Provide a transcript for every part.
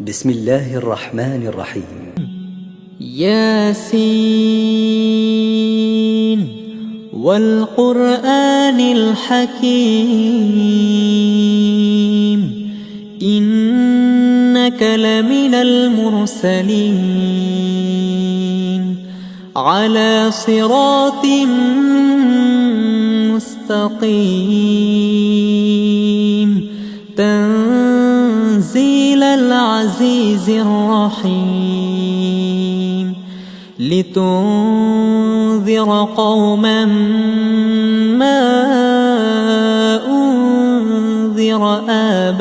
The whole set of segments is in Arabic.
بسم الله الرحمن الرحيم. ياسين والقرآن الحكيم إنك لمن المرسلين على صراط مستقيم تنزيل العزيز الرحيم لتنذر قوما ما أنذر آباؤهم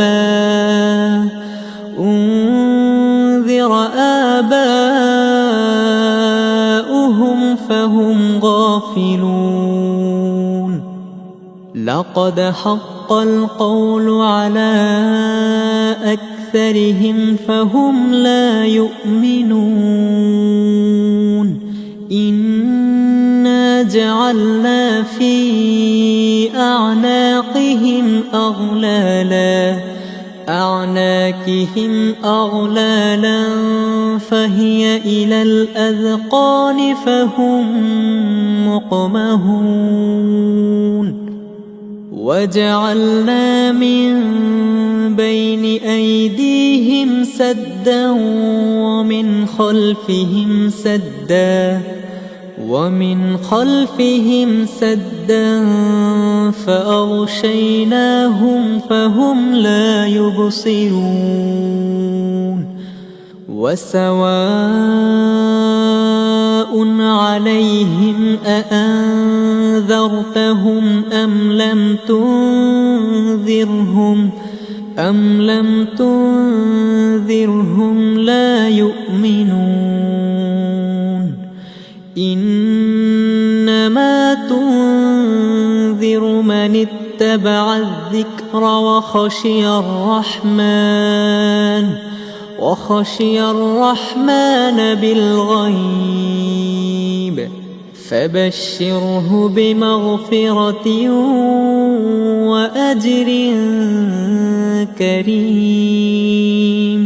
فهم غافلون. لقد حق القول على أكثرهم فهم لا يؤمنون. إنا جعلنا في أعناقهم أغلالا فهي إلى الأذقان فهم مقمحون. وجعلنا من بين أيديهم سدا ومن خلفهم سدا فأغشيناهم فهم لا يبصرون. وسواء عليهم أأنذرتهم أم لم تنذرهم لا يؤمنون. إنما تنذر من اتبع الذكر وخشي الرحمن بالغيب فبشره بمغفرة وأجر كريم.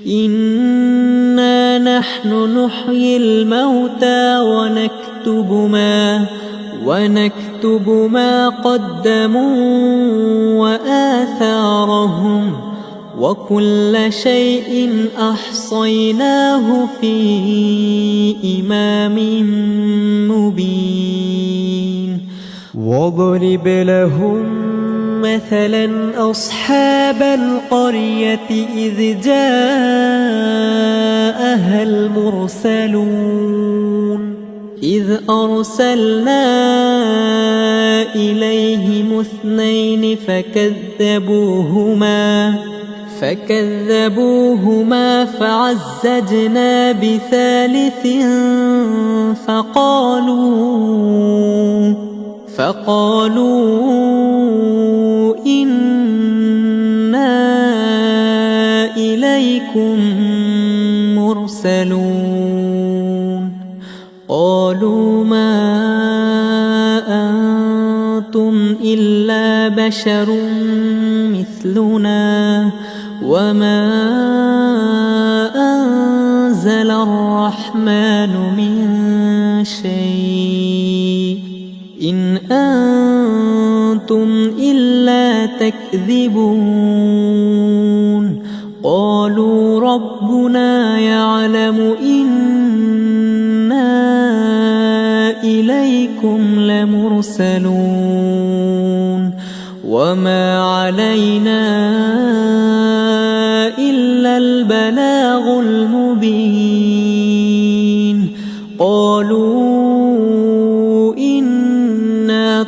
إنا نحن نحيي الموتى ونكتب ما قدموا وآثارهم وكل شيء أحصيناه في إمام مبين. واضرب لهم مثلا أصحاب القرية إذ جاءها المرسلون إذ أرسلنا إليهم اثنين فكذبوهما فعززنا بثالث فقالوا إنا إليكم مرسلون. قالوا ما أنتم إلا بشر مثلنا وما أنزل الرحمن من شيء إن أنتم إلا تكذبون. قالوا ربنا يعلم إنا إليكم لمرسلون وما علينا إلا البلاغ المبين. قالوا إنا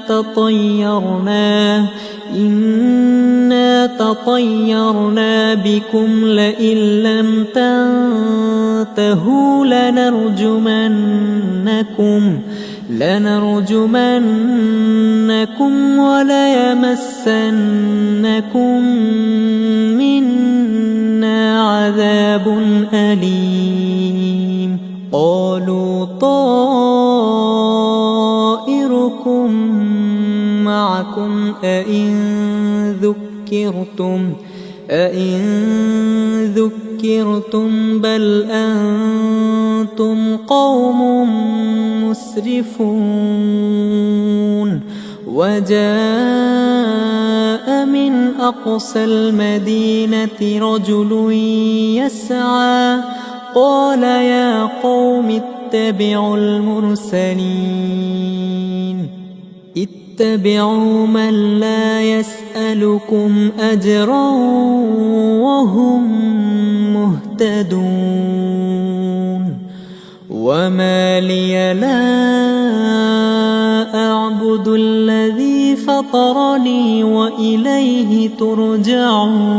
تطيرنا بكم لئن لم تنتهوا لنرجمنكم وليمسنكم منا عذاب أليم. قالوا طائركم معكم أئن ذكرتم ذكرتم بل أنتم قوم مسرفون وجاء من أقصى المدينة رجل يسعى قال يا قوم اتبعوا المرسلين اتبعوا من لا يسألكم أجرا وهم مهتدون وما لي لا أعبد الذي فطرني وإليه ترجعون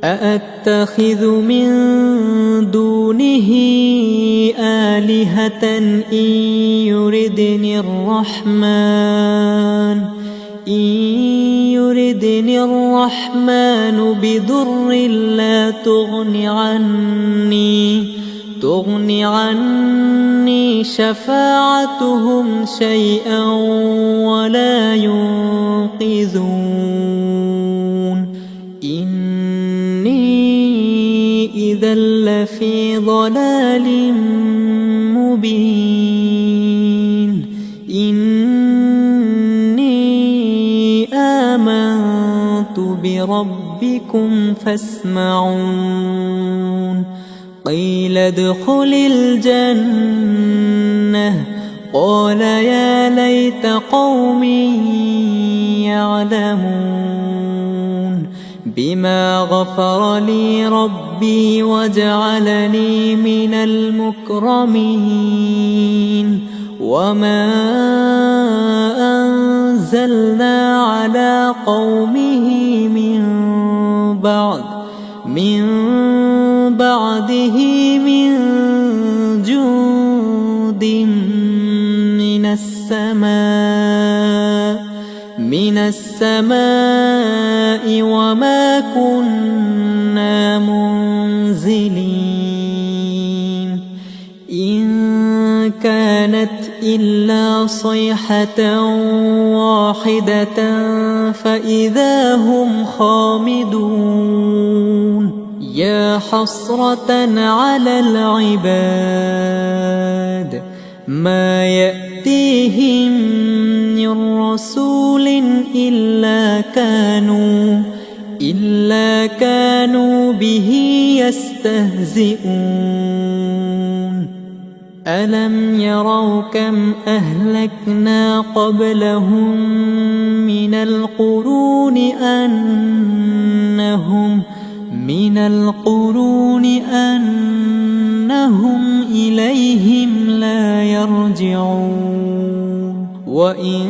أأتخذ من دونه آلهة إن يردني الرحمن بضر لا تغن عني شفاعتهم شيئا ولا ينقذون إني إذا لفي ضلال مبين إني آمنت بربكم فاسمعون قيل ادخل الجنة قال يا ليت قومي يعلمون بما غفر لي ربي وجعلني من المكرمين وما أنزلنا على قومه من بعده من جند من السماء وما كنا منزلين إن كانت إلا صيحة واحدة فإذا هم خامدون يا حسرة على العباد ما يأتيهم من رسول إلا كانوا به يستهزئون ألم يروا كم أهلكنا قبلهم من القرون أنهم إليهم لا يرجعون وإن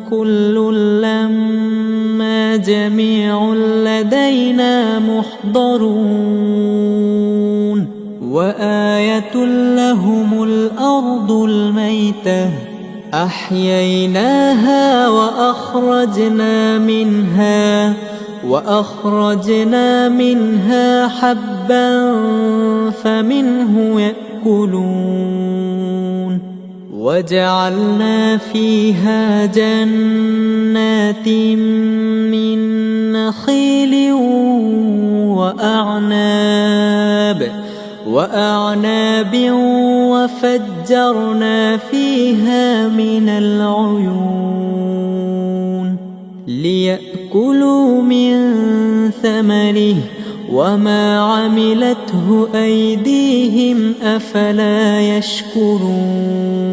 كل لما جميع لدينا محضرون وآية لهم الأرض الميتة أحييناها وأخرجنا منها حبا فمنه يأكلون وجعلنا فيها جنات من نخيل وأعناب وفجرنا فيها من العيون ليأكلوا من ثمره وما عملته أيديهم أفلا يشكرون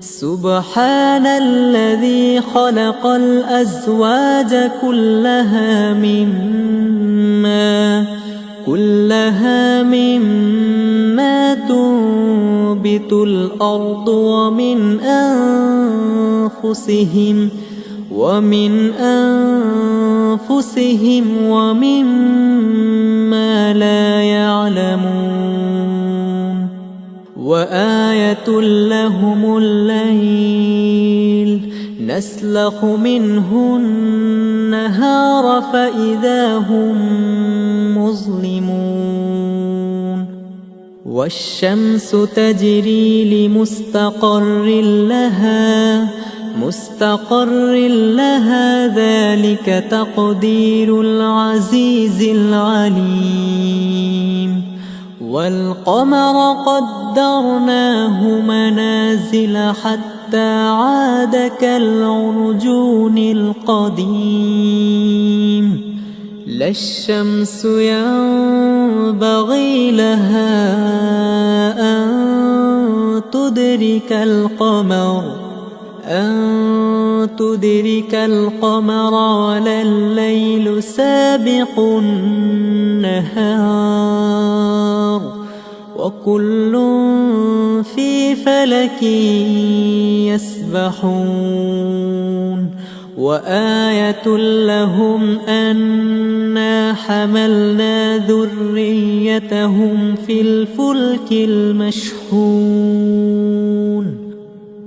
سبحان الذي خلق الأزواج كلها مما تنبت الأرض ومن أنفسهم ومما لا يعلمون وآية لهم الليل نسلخ منه النهار فإذا هم مظلمون والشمس تجري لمستقر لها مستقر لها ذلك تقدير العزيز العليم والقمر قدرناه منازل حتى عاد كالعرجون القديم لا الشمس ينبغي لها أن تدرك القمر ولا الليل سابق النهار وكل في فلك يسبحون وآية لهم أنا حملنا ذريتهم في الفلك المشحون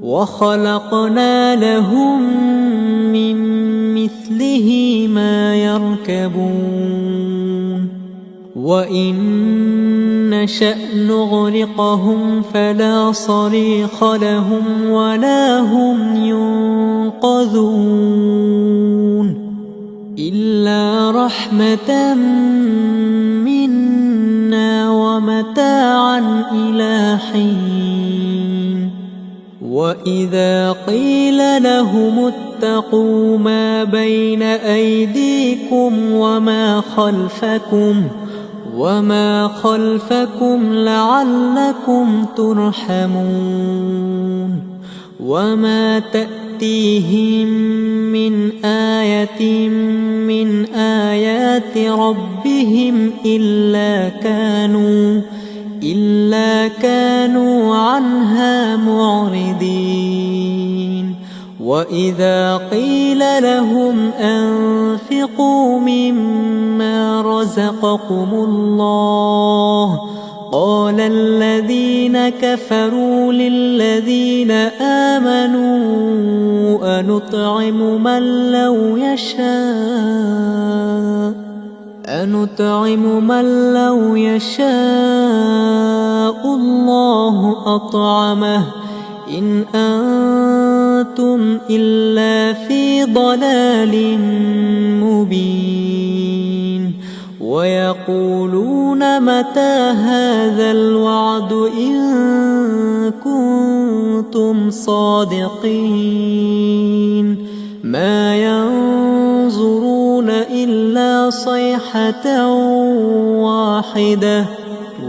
وخلقنا لهم من مثله ما يركبون وإن نشأ نغرقهم فلا صريخ لهم ولا هم ينقذون إلا رحمة منا ومتاعا إلى حين وإذا قيل لهم اتقوا ما بين أيديكم وما خلفكم لعلكم ترحمون وما تأتيهم من آية من آيات ربهم إلا كانوا عنها معرضين وإذا قيل لهم أنفقوا مما رزقكم الله قال الذين كفروا للذين آمنوا أنطعم من لو يشاء الله أطعمه إن أنتم إلا في ضلال مبين ويقولون متى هذا الوعد إن كنتم صادقين ما ينظرون إلا صيحة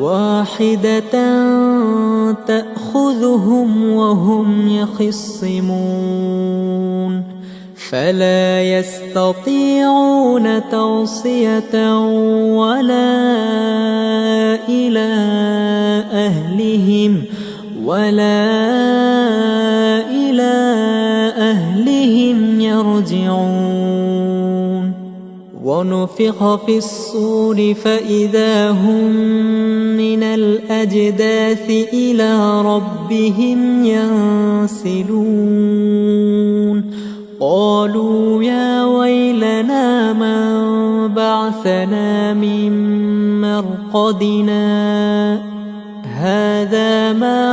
واحدة تأخذهم وهم يخصمون فلا يستطيعون توصية ولا إلى أهلهم يرجعون ونفخ في الصور فإذا هم من الأجداث إلى ربهم ينسلون قالوا يا ويلنا من بعثنا من مرقدنا هذا ما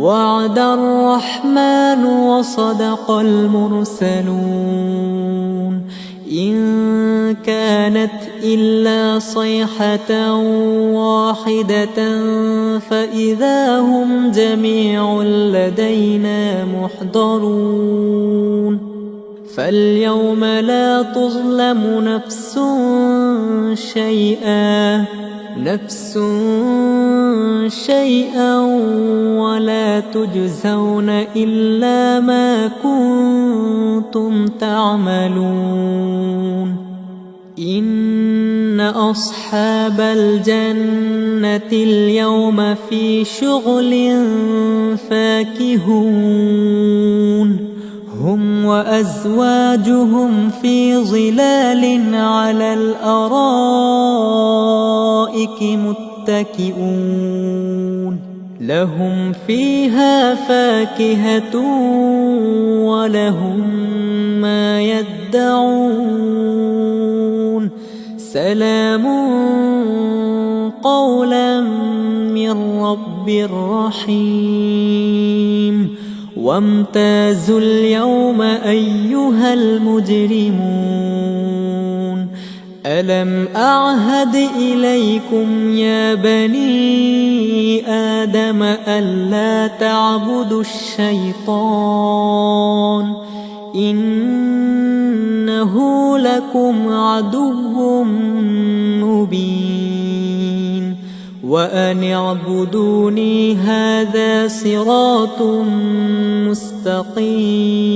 وعد الرحمن وصدق المرسلون إن كانت إلا صيحة واحدة فإذا هم جميع لدينا محضرون فاليوم لا تظلم نفس شيئا ولا تجزون إلا ما كنتم تعملون إن أصحاب الجنة اليوم في شغل فاكهون هم وأزواجهم في ظلال على الأرائك متكئون لهم فيها فاكهة ولهم ما يدعون سلام قولا من رب رحيم وامتازوا اليوم أيها المجرمون ألم أعهد إليكم يا بني آدم ألا تعبدوا الشيطان إنه لكم عدو مبين وأن اعبدوني هذا صراط مستقيم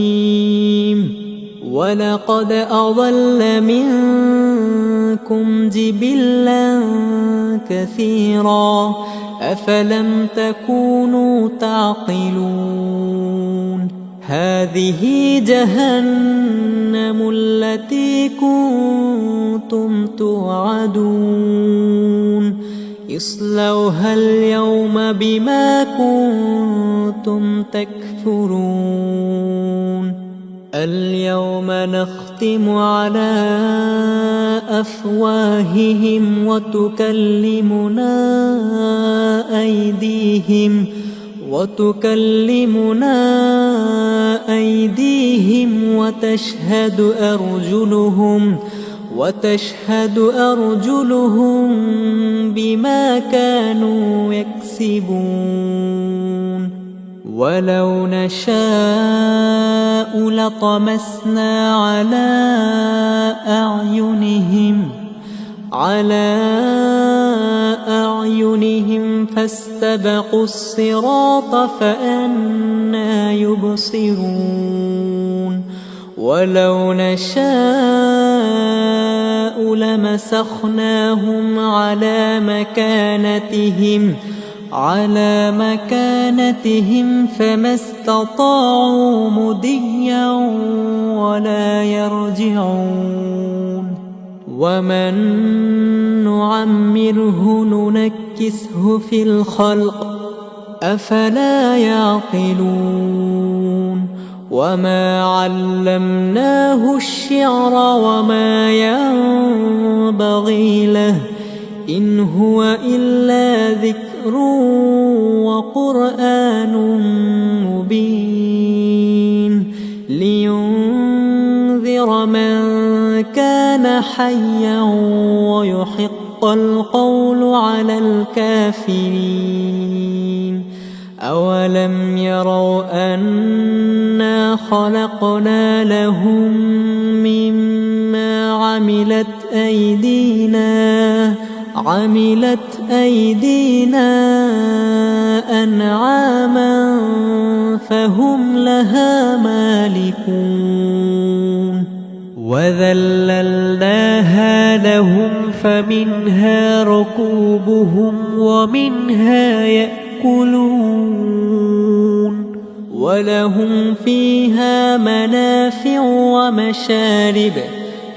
ولقد أضل منكم جبلا كثيرا أفلم تكونوا تعقلون هذه جهنم التي كنتم توعدون اصلوها اليوم بما كنتم تكفرون اليوم نختم على أفواههم وتكلمنا أيديهم وتشهد أرجلهم بما كانوا يكسبون ولو نشاء لطمسنا على أعينهم فاستبقوا الصراط فأنى يبصرون ولو نشاء لمسخناهم على مكانتهم فما استطاعوا مضيا ولا يرجعون ومن نعمره ننكسه في الخلق أفلا يعقلون وما علمناه الشعر وما ينبغي له إن هو إلا ذكر وقرآن مبين لينذر من كان حيا ويحق القول على الكافرين أولم يروا أنا خلقنا لهم مما عملت أيدينا أنعاما فهم لها مالكون وذللناها لهم فمنها ركوبهم ومنها يأكلون ولهم فيها منافع ومشارب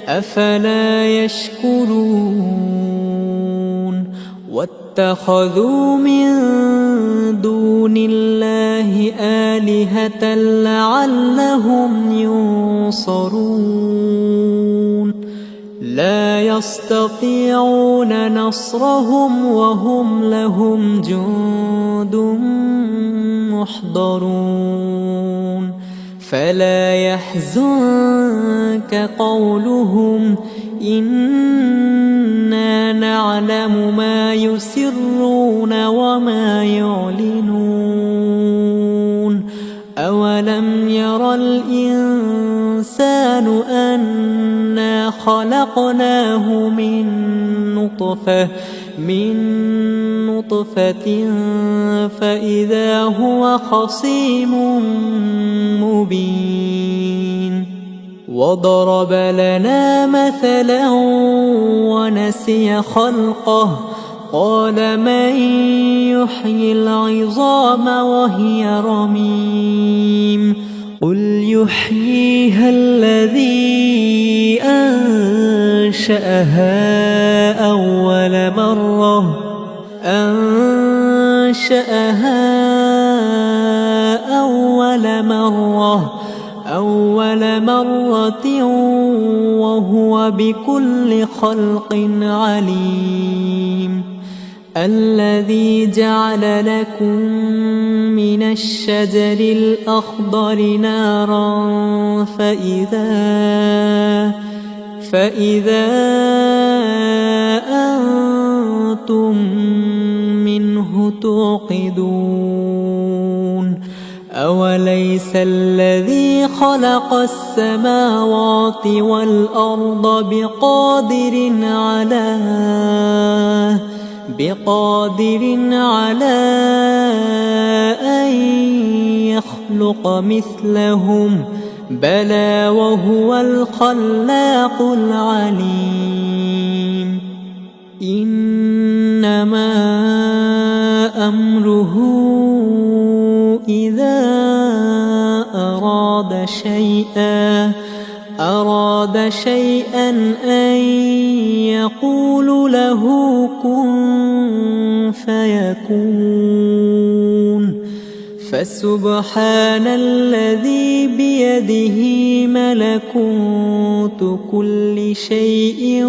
أفلا يشكرون واتخذوا من دون الله آلهة لعلهم ينصرون لا يستطيعون نصرهم وهم لهم جند محضرون فلا يحزنك قولهم إنا نعلم ما يسرون وما يعلنون أولم ير الإنسان أنا خلقناه من نطفة فإذا هو خصيم مبين وضرب لنا مثلا ونسي خلقه قال من يحيي العظام وهي رميم قل يحييها الذي أنشأها أول مرة وهو بكل خلق عليم الذي جعل لكم من الشجر الأخضر نارا فإذا أنتم منه توقدون أوليس الذي خلق السماوات والأرض بقادر على أن يخلق مثلهم بلى وهو الخلاق العليم إنما أمره إذا أراد شيئا أن يقول له كن فيكون فسبحان الذي بيده ملكوت كل شيء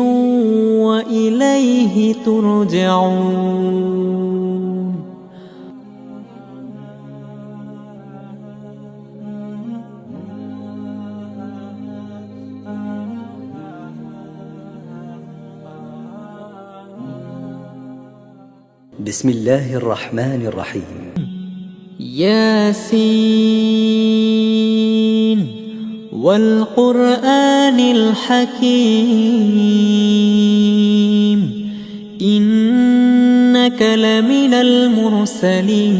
وإليه ترجعون. بسم الله الرحمن الرحيم. ياسين والقرآن الحكيم إنك لمن المرسلين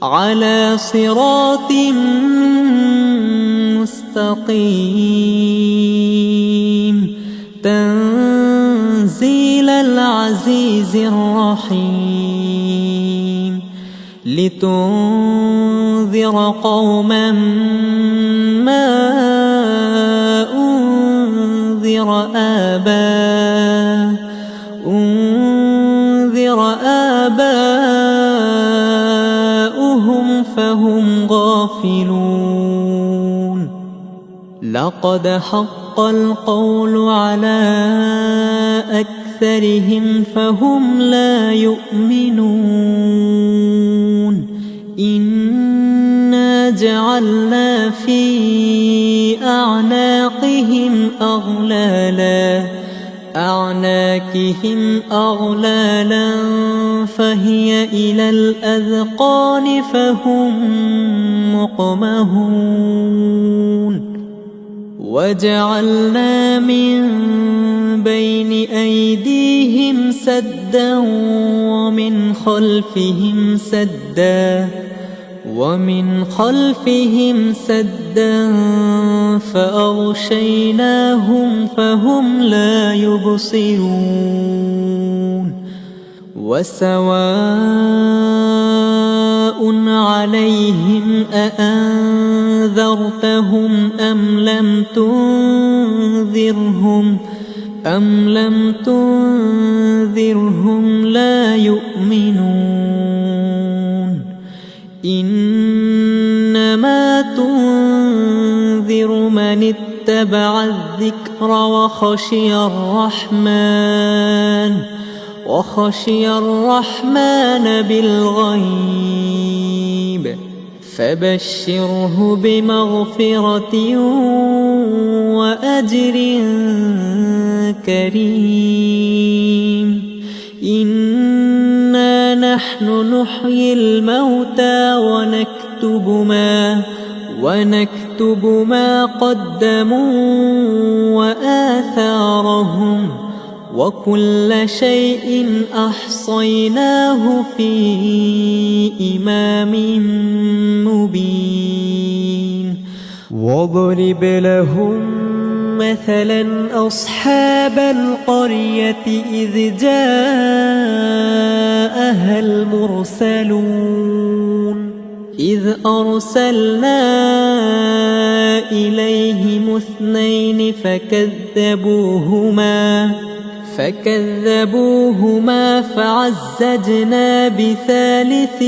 على صراط مستقيم تنزيل العزيز الرحيم لتنذر قوما ما أنذر آباؤهم فهم غافلون لقد حق القول على أكثرهم فهم لا يؤمنون إنا جعلنا في أعناقهم أغلالا فهي إلى الأذقان فهم مقمحون وجعلنا من بين أيديهم سدا ومن خلفهم سدا فأغشيناهم فهم لا يبصرون وسواء عليهم أأنذرتهم أم لم تنذرهم لا يؤمنون إنما تنذر من اتبع الذكر وخشي الرحمن بالغيب فبشره بمغفرة وأجر كريم إنا نحن نحيي الموتى ونكتب ما قدموا وآثارهم وكل شيء أحصيناه في إمام مبين واضرب لهم مثلا أصحاب القرية إذ جاءها المرسلون إذ أرسلنا إليهم 2 فكذبوهما فعززنا بثالث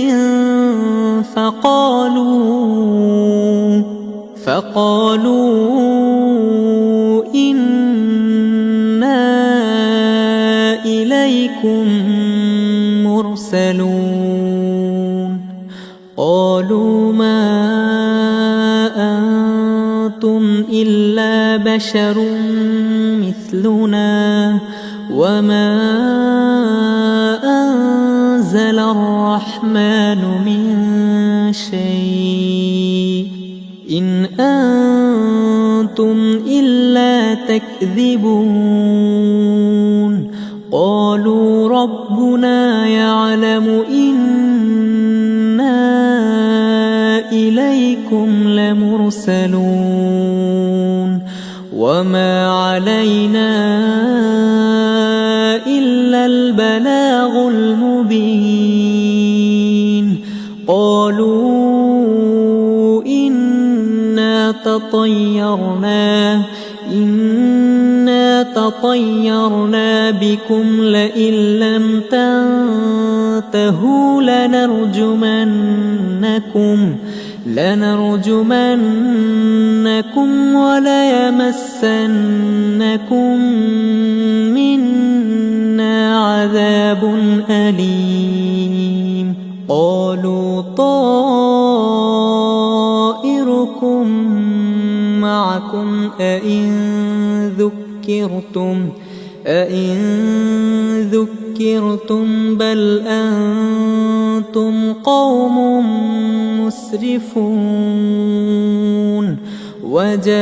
فقالوا إنا إليكم إليكم مرسلون قالوا ما أنتم إلا بشر مثلنا وما أنزل الرحمن من شيء إن أنتم إلا تكذبون قالوا ربنا يعلم إنا إليكم لمرسلون وما علينا إلا البلاغ المبين قالوا إنا تطيرنا بكم لئن لم تنتهوا لنرجمنكم وليمسنكم منا عذاب أليم قالوا طائركم معكم أئن ذكرتم بل أنتم قوم مسرفون وجاء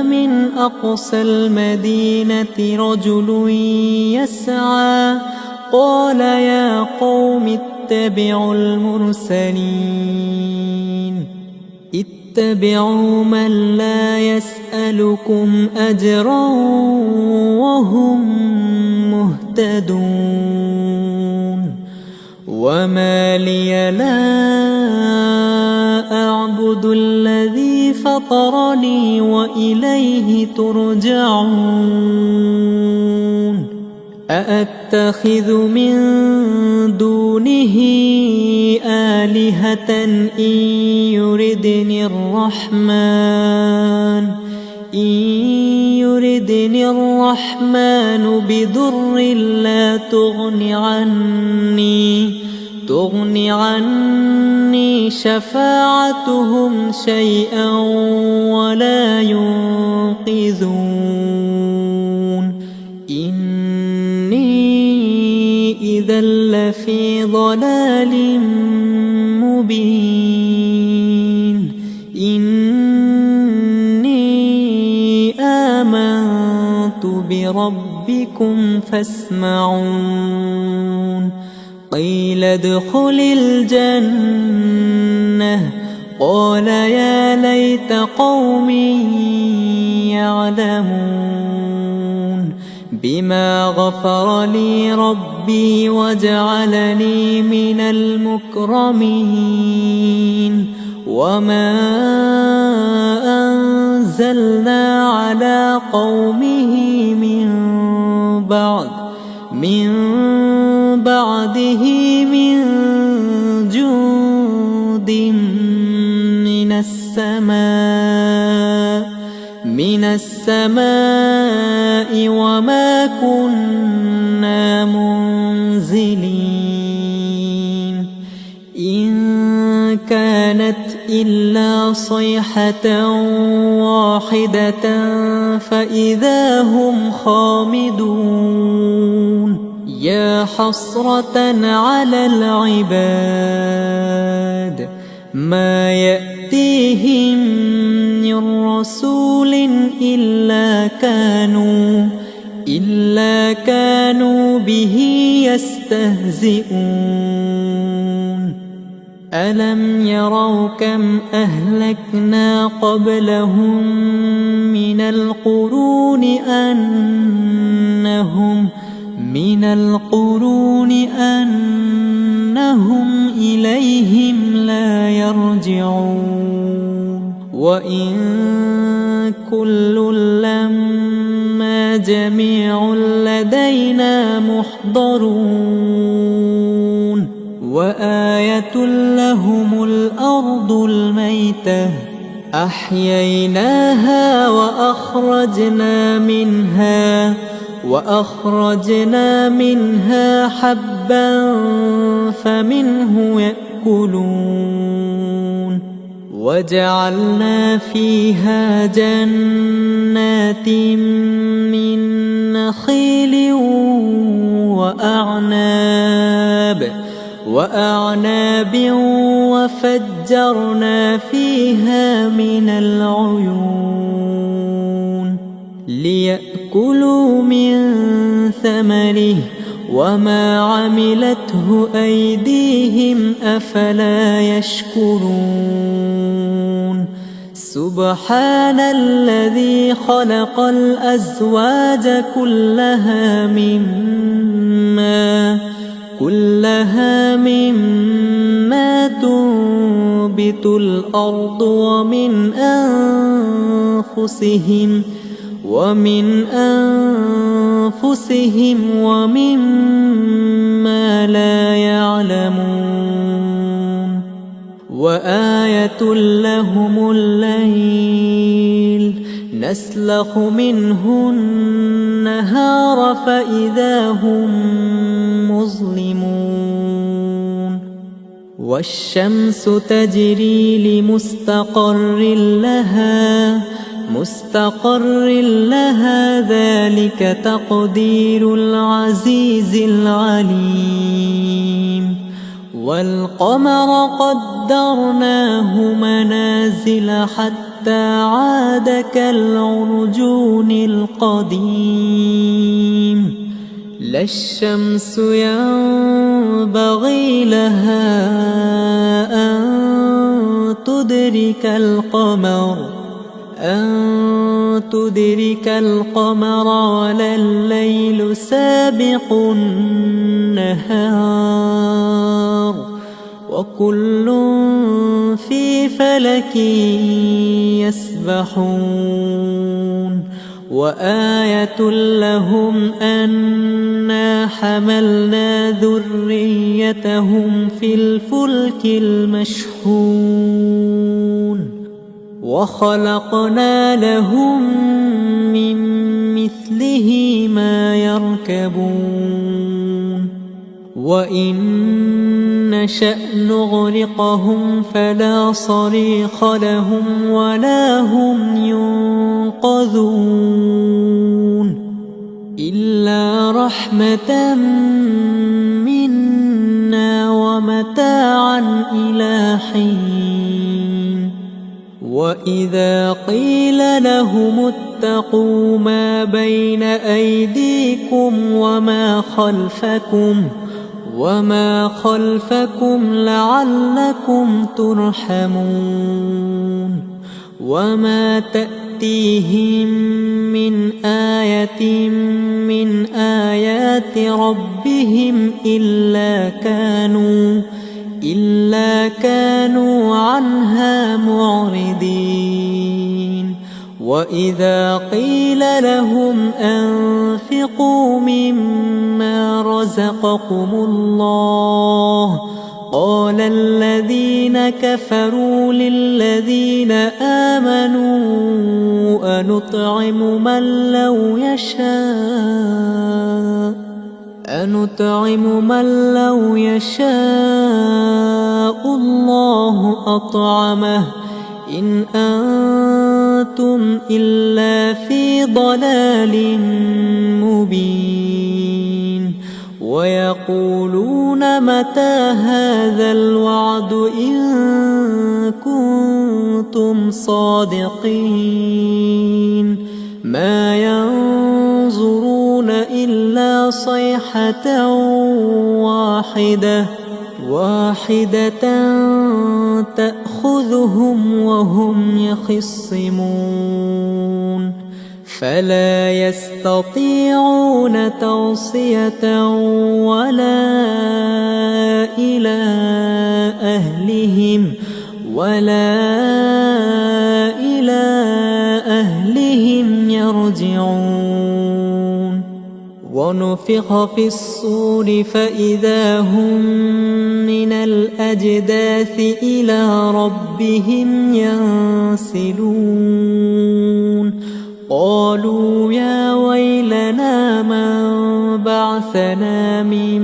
من أقصى المدينة رجل يسعى قال يا قوم اتبعوا المرسلين اتبعوا من لا يسألكم أجرا وهم مهتدون وما لي لا أعبد الذي فطرني وإليه ترجعون أأتخذ من دونه آلهة إن يردني الرحمن بضر لا تغن عني شفاعتهم شيئا ولا ينقذون إني إذا لفي ضلال مبين إني آمنت بربكم فاسمعون قيل ادخل الجنة قال يا ليت قومي يعلمون بما غفر لي ربي وجعلني من المكرمين وما أنزلنا على قومه من بعده من جند من السماء وما كنا منزلين إن كانت إلا صيحة واحدة فإذا هم خامدون يا حسرة على العباد ما يأتيهم من رسول إلا كانوا به يستهزئون ألم يروا كم أهلكنا قبلهم من القرون أنهم إليهم لا يرجعون وإن كل لما جميع لدينا محضرون وآية لهم الأرض الميتة أحييناها وأخرجنا منها حبا فمنه يأكلون وجعلنا فيها جنات من نخيل وأعناب وفجرنا فيها من العيون ليأكلوا من ثمره وما عملته أيديهم أفلا يشكرون سبحان الذي خلق الأزواج كلها مما تنبت الأرض ومن أنفسهم ومما لا يعلمون وآية لهم الليل نسلخ منه النهار فإذا هم مظلمون والشمس تجري لمستقر لها ذلك تقدير العزيز العليم والقمر قدرناه منازل حتى عاد كالعرجون القديم لا الشمس ينبغي لها أن تدرك القمر ولا الليل سابق النهار وكل في فلك يسبحون وآية لهم أنا حملنا ذريتهم في الفلك المشحون وخلقنا لهم من مثله ما يركبون وإن نشأ نغرقهم فلا صريخ لهم ولا هم ينقذون إلا رحمة منا ومتاعا إلى حين وإذا قيل لهم اتقوا ما بين أيديكم وما خلفكم لعلكم ترحمون وما تأتيهم من آية من آيات ربهم إلا كانوا عنها معرضين وإذا قيل لهم أنفقوا مما رزقكم الله قال الذين كفروا للذين آمنوا أنطعم من لو يشاء الله أطعمه إن أنتم إلا في ضلال مبين ويقولون متى هذا الوعد إن كنتم صادقين ما ينظرون إلا صيحة واحدة تأخذهم وهم يخصمون فلا يستطيعون توصية ولا إلى أهلهم يرجعون ونفخ في الصور فإذا هم من الأجداث إلى ربهم ينسلون قالوا يا ويلنا من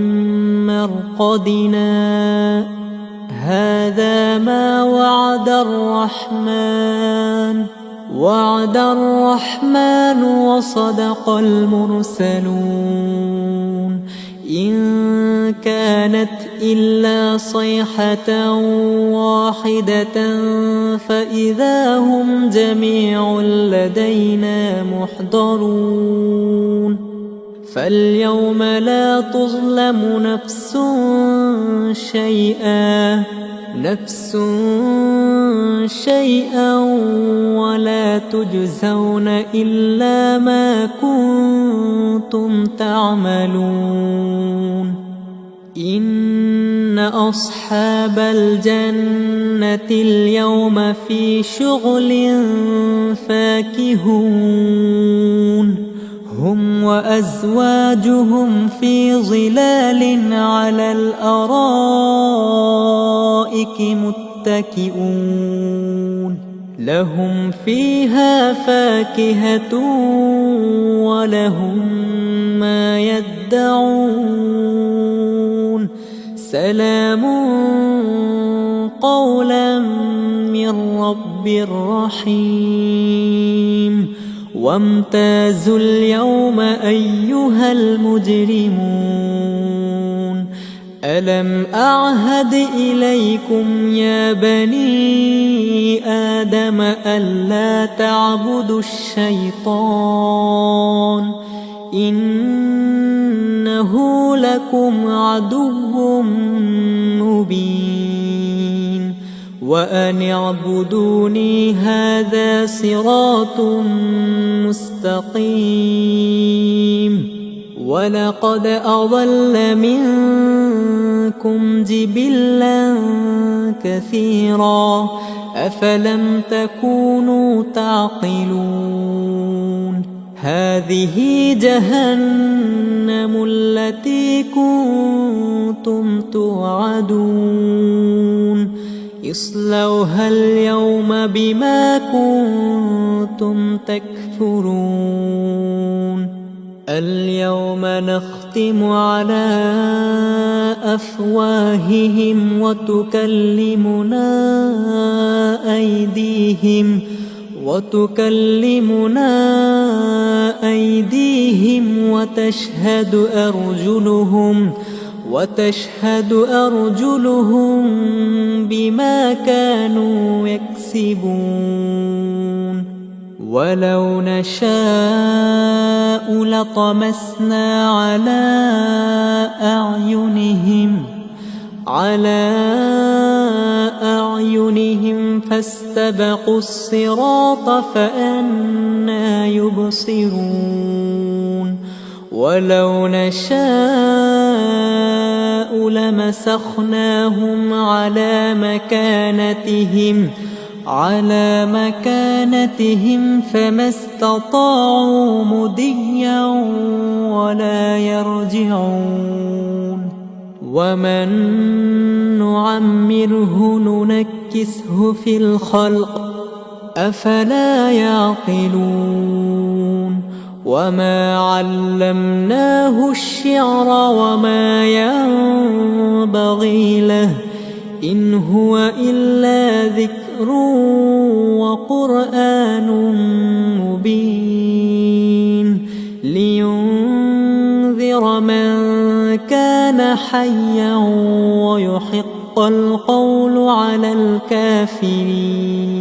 مرقدنا هذا ما وعد الرحمن وصدق المرسلون إن كانت إلا صيحة واحدة فإذا هم جميع لدينا محضرون فاليوم لا تظلم نفس شيئا ولا تجزون إلا ما كنتم تعملون إن أصحاب الجنة اليوم في شغل فاكهون هم وأزواجهم في ظلال على الأرائك متكئون لهم فيها فاكهة ولهم ما يدعون سلام قولا من رب رحيم وامتازوا اليوم أيها المجرمون ألم أعهد إليكم يا بني آدم ألا تعبدوا الشيطان إنه لكم عدو مبين وأن اعبدوني هذا صراط مستقيم ولقد أضل منكم جبلا كثيرا أفلم تكونوا تعقلون هذه جهنم التي كنتم توعدون اصلوها اليوم بما كنتم تكفرون اليوم نختم على أفواههم وتكلمنا أيديهم وتشهد أرجلهم بما كانوا يكسبون ولو نشاء لطمسنا على أعينهم فاستبقوا الصراط فأنى يبصرون ولو نشاء لمسخناهم على مكانتهم فما استطاعوا مضيا ولا يرجعون ومن نعمره ننكسه في الخلق أفلا يعقلون وما علمناه الشعر وما ينبغي له إن هو إلا ذكر وقرآن مبين لينذر من كان حيا ويحق القول على الكافرين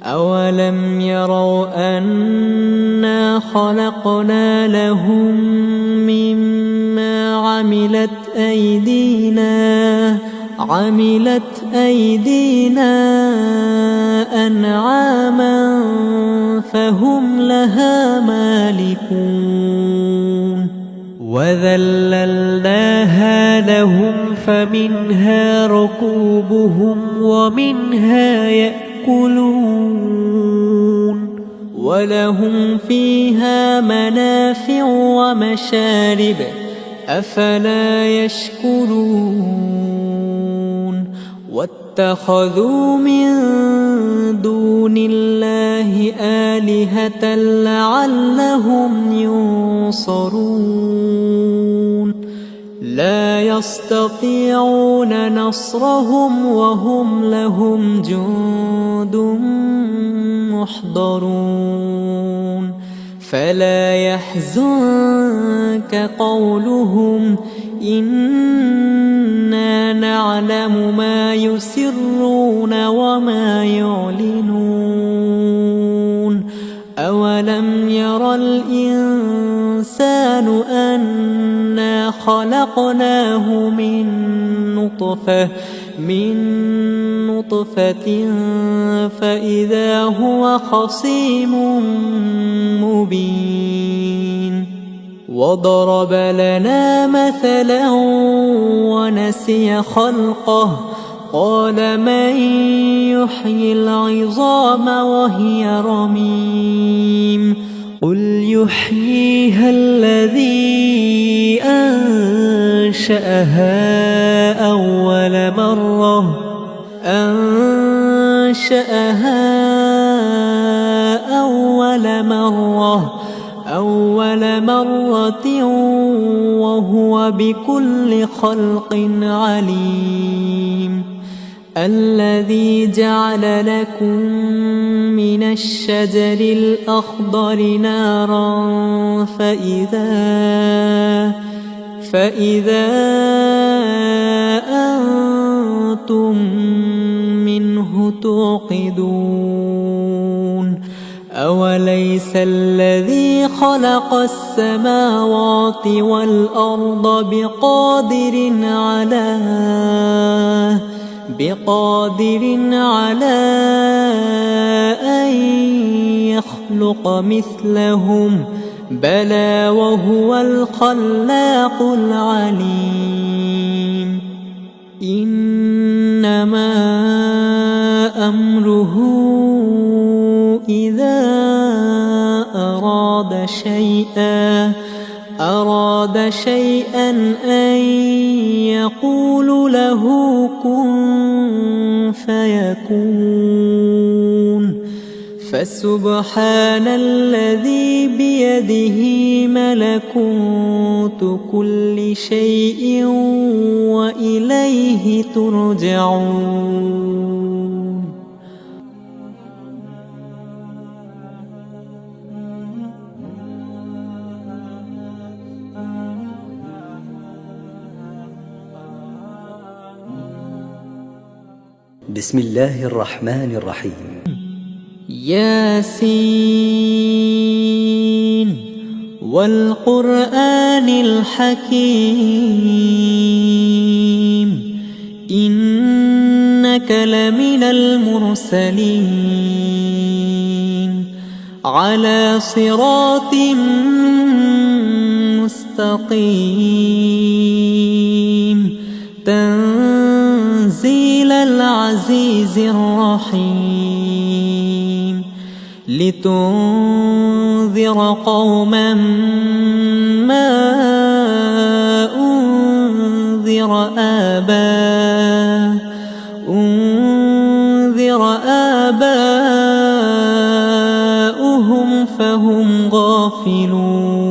أولم يروا أنا خلقنا لهم مما عملت أيدينا أنعاما فهم لها مالكون وذللناها لهم فمنها ركوبهم ومنها يأكلون ولهم فيها منافع ومشارب أفلا يشكرون واتخذوا من دون الله آلهة لعلهم ينصرون لا يستطيعون نصرهم وهم لهم جند محضرون فلا يحزنك قولهم إنا نعلم ما يسرون وما يعلنون أولم ير الإنسان أنا خلقناه من نطفة فإذا هو خصيم مبين وضرب لنا مثلا ونسي خلقه قال من يحيي العظام وهي رميم قل يحييها الذي أنشأها أول مرة وهو بكل خلق عليم الذي جعل لكم من الشجر الأخضر نارا فإذا أنتم منه توقدون أوليس الذي خلق السماوات والأرض بقادر على أن يخلق مثلهم بلى وهو الخلاق العليم إنما أمره إذا أراد شيئا أن يقول له كن فيكون فسبحان الذي بيده ملكوت كل شيء وإليه ترجعون. بسم الله الرحمن الرحيم. ياسين والقرآن الحكيم إنك لمن المرسلين على صراط مستقيم تنزيل العزيز الرحيم لتنذر قوما ما أنذر آباؤهم فهم غافلون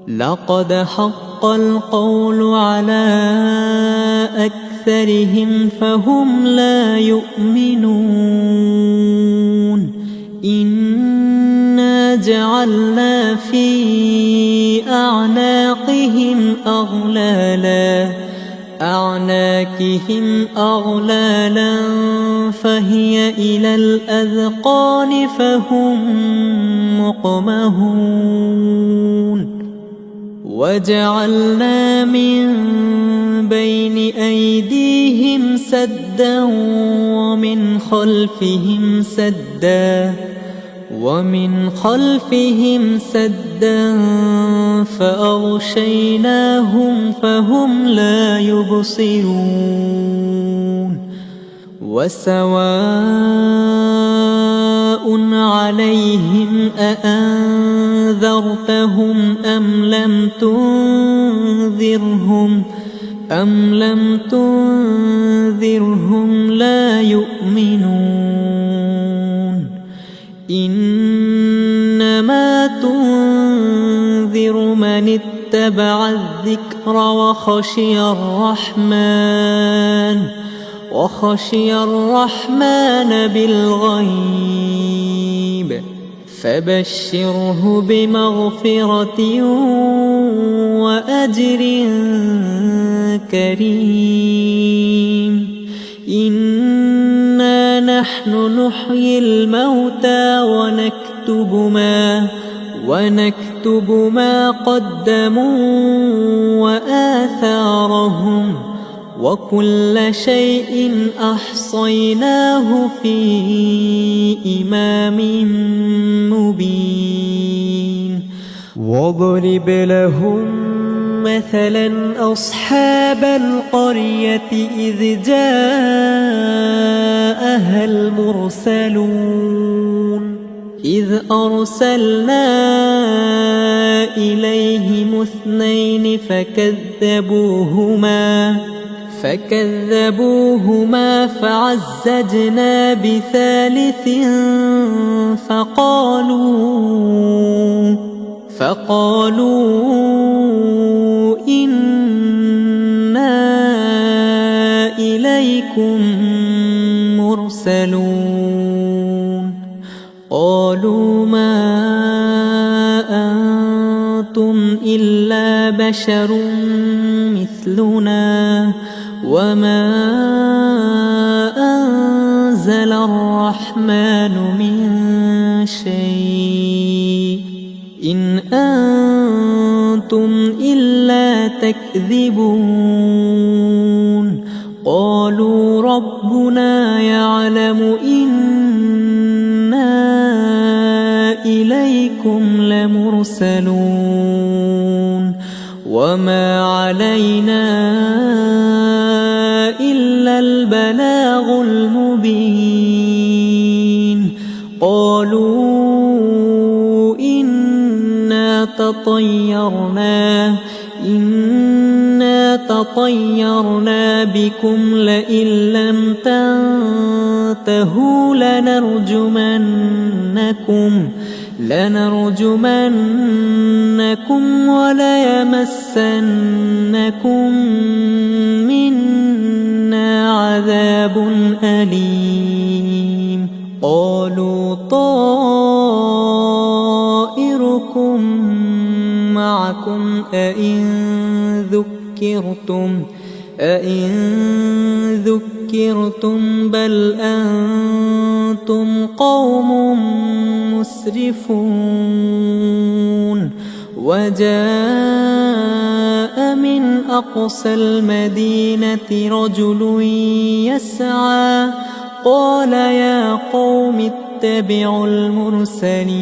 لقد حق القول على أكثرهم فهم لا يؤمنون إنا جعلنا في أعناقهم أغلالا فهي إلى الأذقان فهم مقمحون وجعلنا من بين أيديهم سدا ومن خلفهم سدا فأغشيناهم فهم لا يبصرون وسواء عليهم أأنذرتهم أم لم تنذرهم لا يؤمنون إنما تنذر من اتبع الذكر وخشي الرحمن بالغيب فبشره بمغفرة وأجر كريم. إنا نحن نحيي الموتى ونكتب ما قدموا وآثارهم وكل شيء أحصيناه في إمام مبين. واضرب لهم مثلا أصحاب القرية إذ جاءها المرسلون إذ أرسلنا إليهم 2 فكذبوهما فعززنا بثالث فقالوا إنا إليكم مرسلون. قالوا ما أنتم إلا بشر مثلنا وما أنزل الرحمن من شيء إن أنتم إلا تكذبون. قالوا ربنا يعلم إنا إليكم لمرسلون وما علينا إلا البلاغ المبين. قالوا إنا تطيرنا بكم لئن لم تنتهوا لنرجمنكم وليمسنكم منا عذاب أليم. قالوا طائركم معكم أئن ذكرتم بل أنتم قوم مسرفون. وجاء من أقصى المدينة رجل يسعى قال يا قوم اتبعوا المرسلين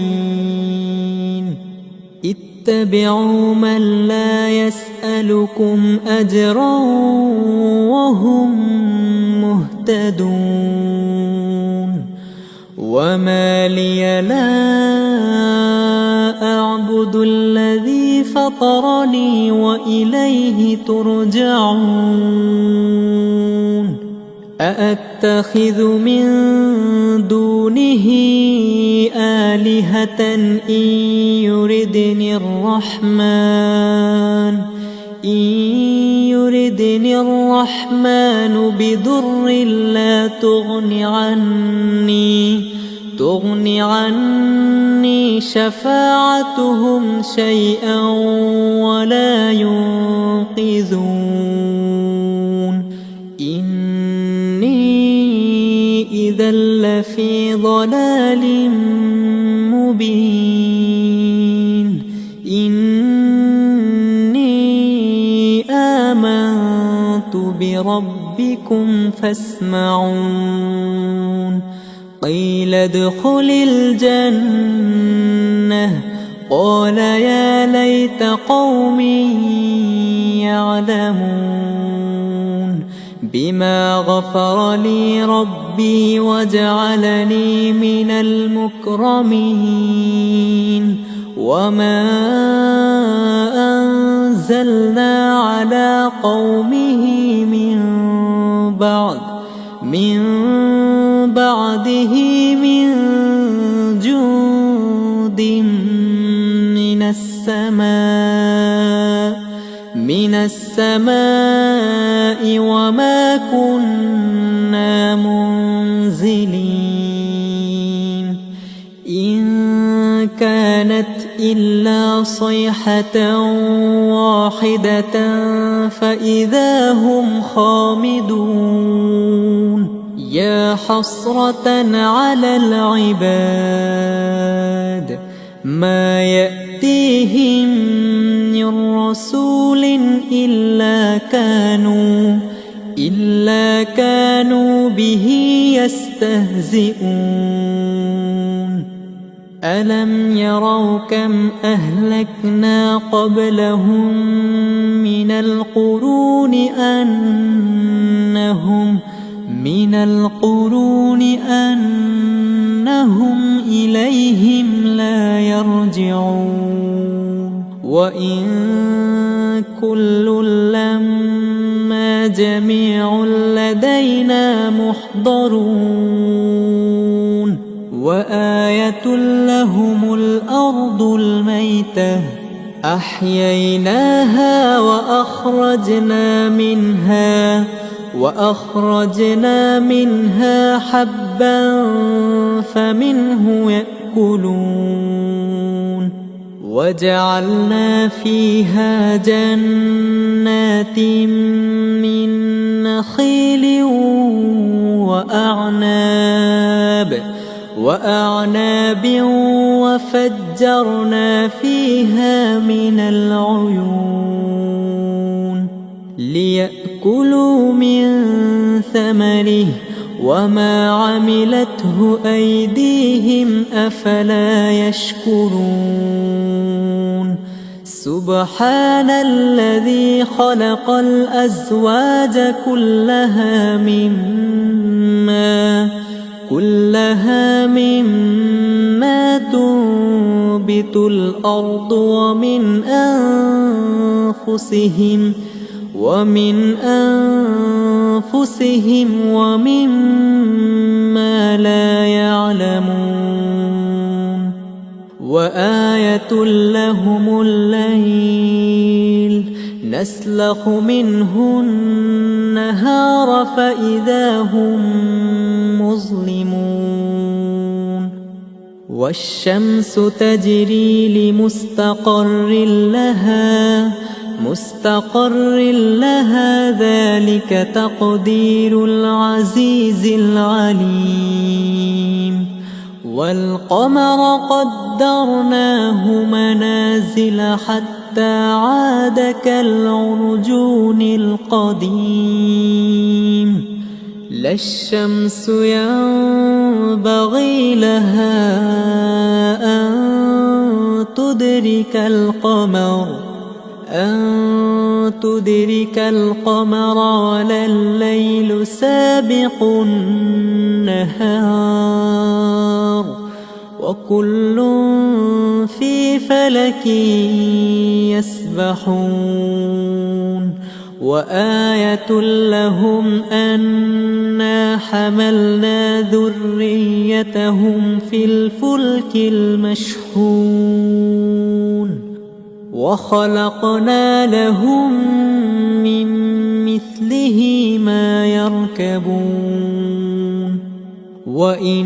اتبعوا من لا يسألكم أجرا وهم مهتدون. وما لي لا أعبد الذي فطرني وإليه ترجعون. أأتخذ من دونه آلهة إن يردني الرحمن بضر لا تغن عني شفاعتهم شيئا ولا ينقذون. إني إذا لفي ضلال مبين. إني آمنت بربكم فاسمعون. قيل ادخل الجنة قال يا ليت قومي يعلمون بما غفر لي ربي وجعلني من المكرمين. وما أنزلنا على قومه من بعده من جند من السماء من السماء وما كنا منزلين إن كانت إلا صيحة واحدة فإذا هم خامدون يا حسرة على العباد ما يأتيهم من رسول إلا كانوا به يستهزئون ألم يروا كم أهلكنا قبلهم من القرون أنهم إليهم لا يرجعون وإن كل لما جميع لدينا محضرون وآية لهم الأرض الميتة أحييناها وأخرجنا منها حبا فمنه يأكلون وجعلنا فيها جنات من نخيل وأعناب وفجرنا فيها من العيون ليأكلوا من ثمره وما عملته أيديهم أفلا يشكرون سبحان الذي خلق الأزواج كلها مما تنبت الأرض ومن أنفسهم ومما لا يعلمون وآية لهم الليل نسلخ منه النهار فإذا هم مظلمون والشمس تجري لمستقر لها ذلك تقدير العزيز العليم والقمر قدرناه منازل حتى عاد كالعرجون القديم لا الشمس ينبغي لها أن تدرك القمر ولا الليل سابق النهار وكل في فلك يسبحون وآية لهم أنا حملنا ذريتهم في الفلك المشحون وخلقنا لهم من مثله ما يركبون وإن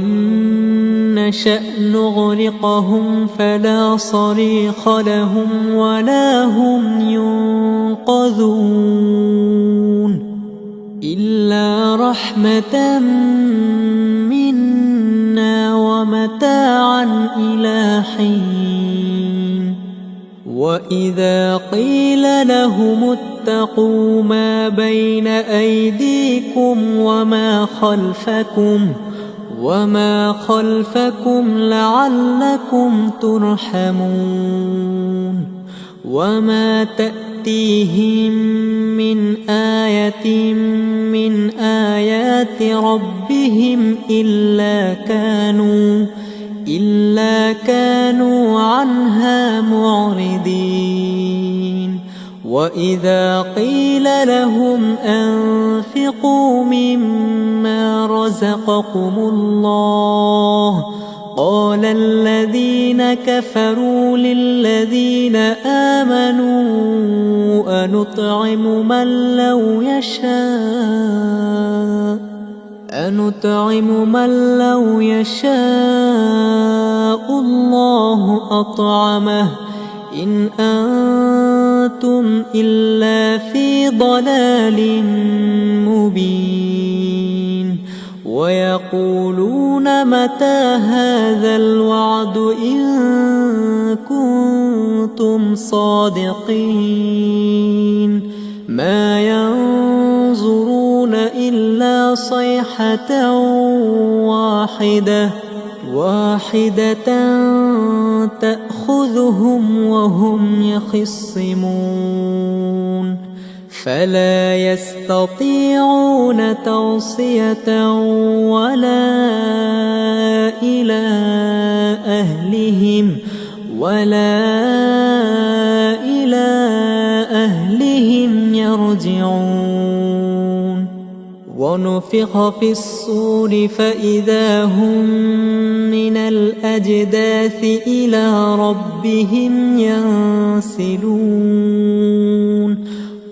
نشأ نغرقهم فلا صريخ لهم ولا هم ينقذون إلا رحمة منا ومتاعا إلى حين وإذا قيل لهم اتقوا ما بين أيديكم وما خلفكم لعلكم ترحمون وما تأتيهم من آية من آيات ربهم إلا كانوا عنها معرضين وإذا قيل لهم أنفقوا مما رزقكم الله قال الذين كفروا للذين آمنوا أنطعم من لو يشاء الله أطعمه إن أنتم إلا في ضلال مبين ويقولون متى هذا الوعد إن كنتم صادقين ما ينظرون إلا صيحة واحدة تأخذهم وهم يخصمون فلا يستطيعون توصية ولا إلى أهلهم يرجعون ونفخ في الصور فإذا هم من الأجداث إلى ربهم ينسلون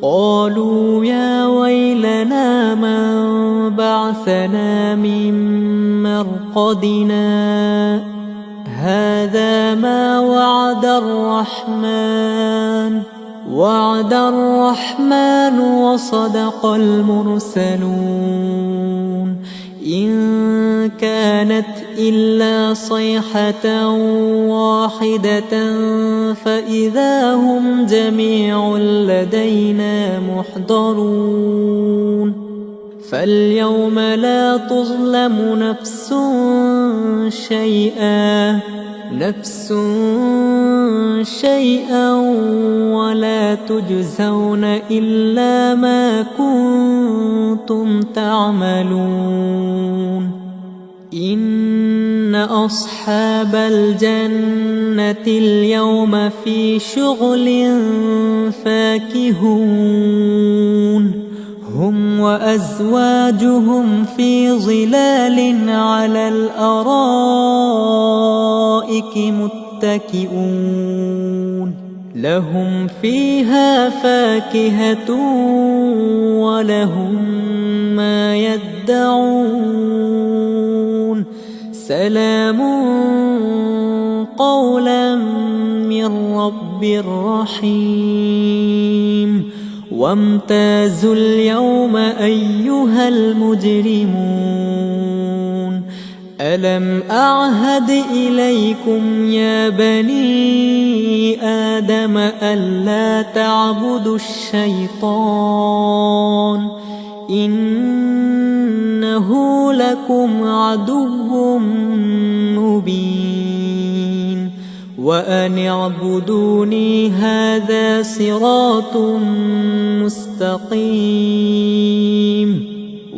قالوا يا ويلنا من بعثنا من مرقدنا هذا ما وعد الرحمن وصدق المرسلون إن كانت إلا صيحة واحدة فإذا هم جميع لدينا محضرون فاليوم لا تظلم نفس شيئا ولا تجزون إلا ما كنتم تعملون إن أصحاب الجنة اليوم في شغل فاكهون هم وأزواجهم في ظلال على الأرائك متكئون لهم فيها فاكهة ولهم ما يدعون سلام قولا من رب رحيم وامتازوا اليوم أيها المجرمون ألم أعهد إليكم يا بني آدم ألا تعبدوا الشيطان إنه لكم عدو مبين وأن اعبدوني هذا صراط مستقيم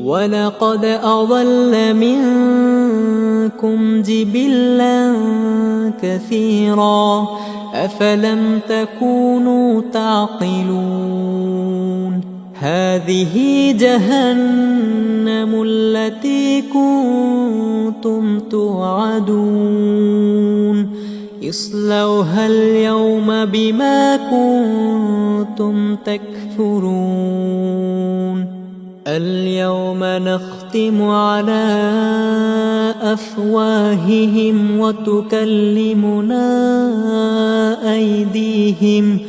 ولقد أضل منكم جبلا كثيرا أفلم تكونوا تعقلون هذه جهنم التي كنتم توعدون اصلوها اليوم بما كنتم تكفرون اليوم نختم على أفواههم وتكلمنا أيديهم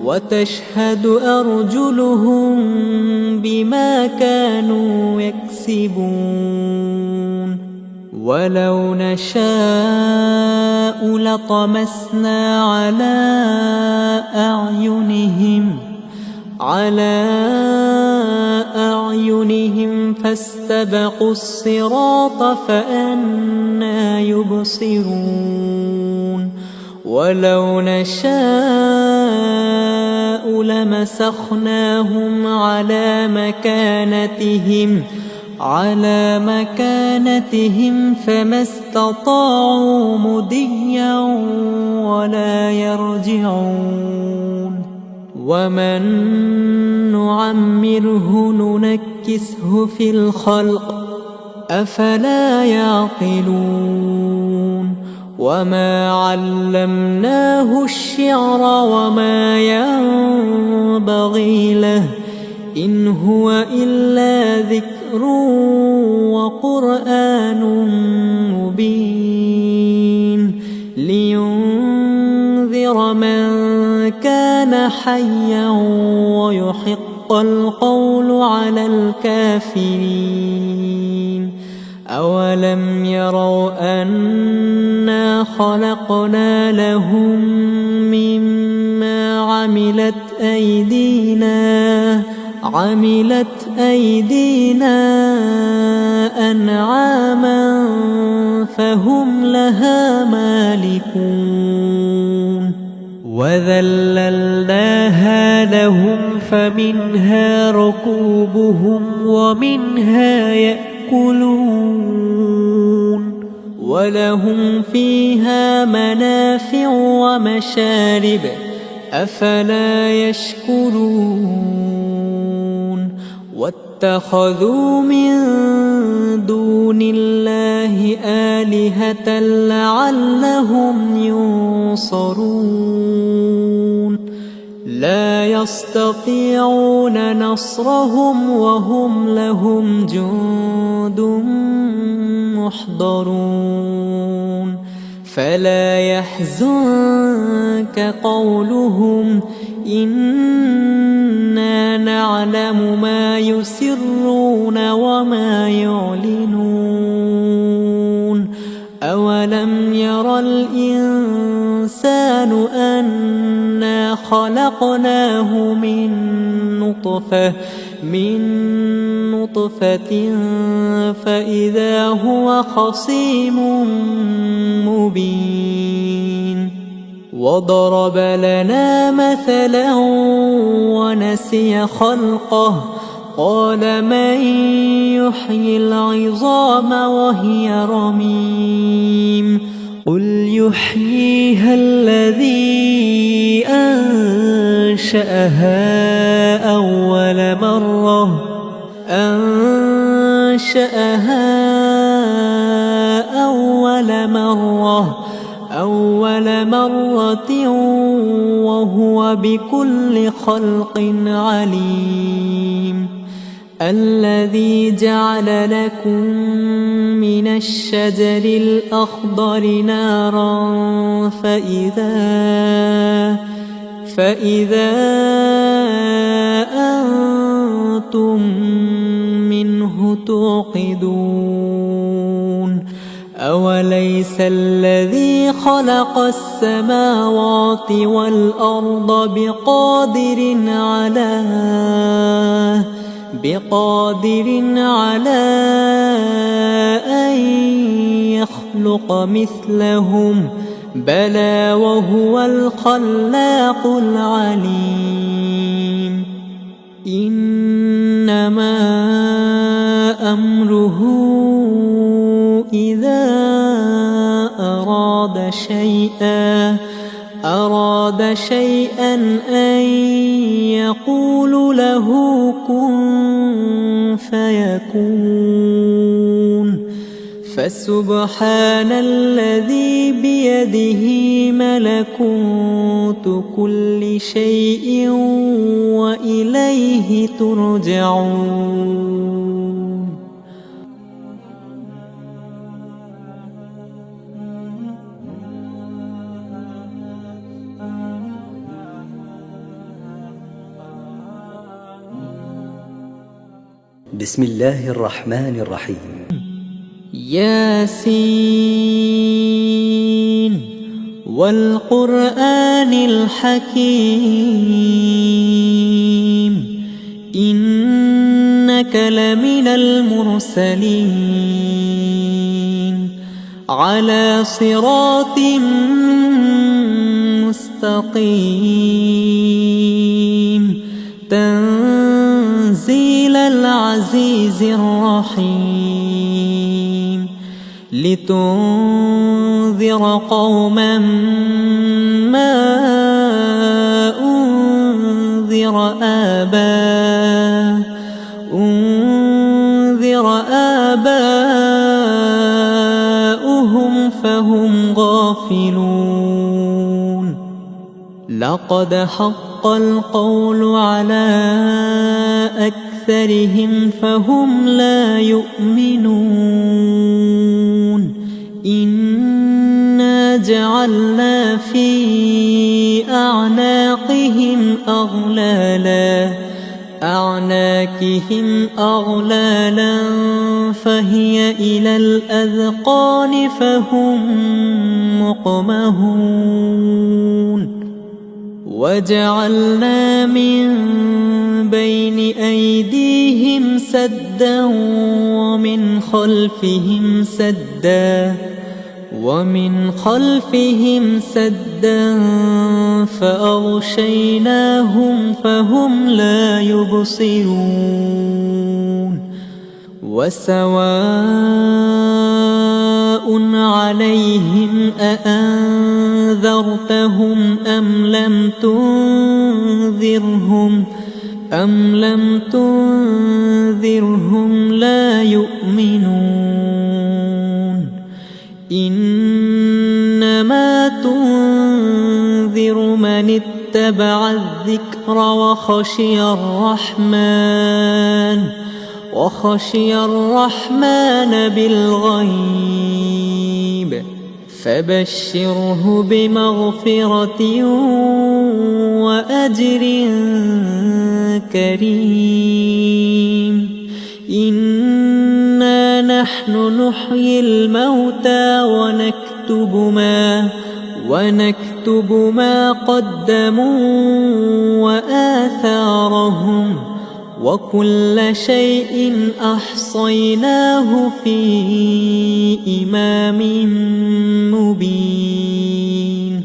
وتشهد أرجلهم بما كانوا يكسبون ولو نشاء لطمسنا على أعينهم فاستبقوا الصراط فأنى يبصرون ولو نشاء لمسخناهم على مكانتهم فما استطاعوا مضيا ولا يرجعون ومن نعمره ننكسه في الخلق أفلا يعقلون وما علمناه الشعر وما ينبغي له إن هو إلا ذكر وقرآن مبين لينذر من كان حيا ويحق القول على الكافرين أولم يروا أنا خلقنا لهم مما عملت أيدينا أنعاما فهم لها مالكون وذللناها لهم فمنها ركوبهم ومنها يأكلون ولهم فيها منافع ومشارب أفلا يشكرون واتخذوا من دون الله آلهة لعلهم ينصرون لا يستطيعون نصرهم وهم لهم جند محضرون فلا يحزنك قولهم إنا نعلم ما يسرون وما يعلنون أولم ير الإنسان أنا خلقناه من نطفة فإذا هو خصيم مبين وضرب لنا مثلا ونسي خلقه قال من يحيي العظام وهي رميم قل يحييها الذي أنشأها أول مرة وهو بكل خلق عليم الذي جعل لكم من الشجر الأخضر نارا فإذا أنتم منه توقدون أوليس الذي خلق السماوات والأرض بقادر على أن يخلق مثلهم بلى وهو الخلاق العليم إنما أمره إذا أراد شيئا أن يقول له كن فيكون فسبحان الذي بيده ملكوت كل شيء وإليه ترجعون. بسم الله الرحمن الرحيم. ياسين والقرآن الحكيم إنك لمن المرسلين على صراط مستقيم تنزيل العزيز الرحيم لتنذر قوما ما أنذر آباؤهم فهم غافلون لقد حق القول على أكثرهم فهم لا يؤمنون إنا جعلنا في أعناقهم أغلالا فهي إلى الأذقان فهم مقمحون وجعلنا من بين أيديهم سدا ومن خلفهم سدا فأغشيناهم فهم لا يبصرون وسواء عليهم أأنذرتهم أم لم تنذرهم لا يؤمنون إنما تنذر من اتبع الذكر وخشي الرحمن بالغيب فبشره بمغفرة وأجر كريم إنا نحن نحيي الموتى ونكتب ما قدموا وآثارهم وكل شيء أحصيناه في إمام مبين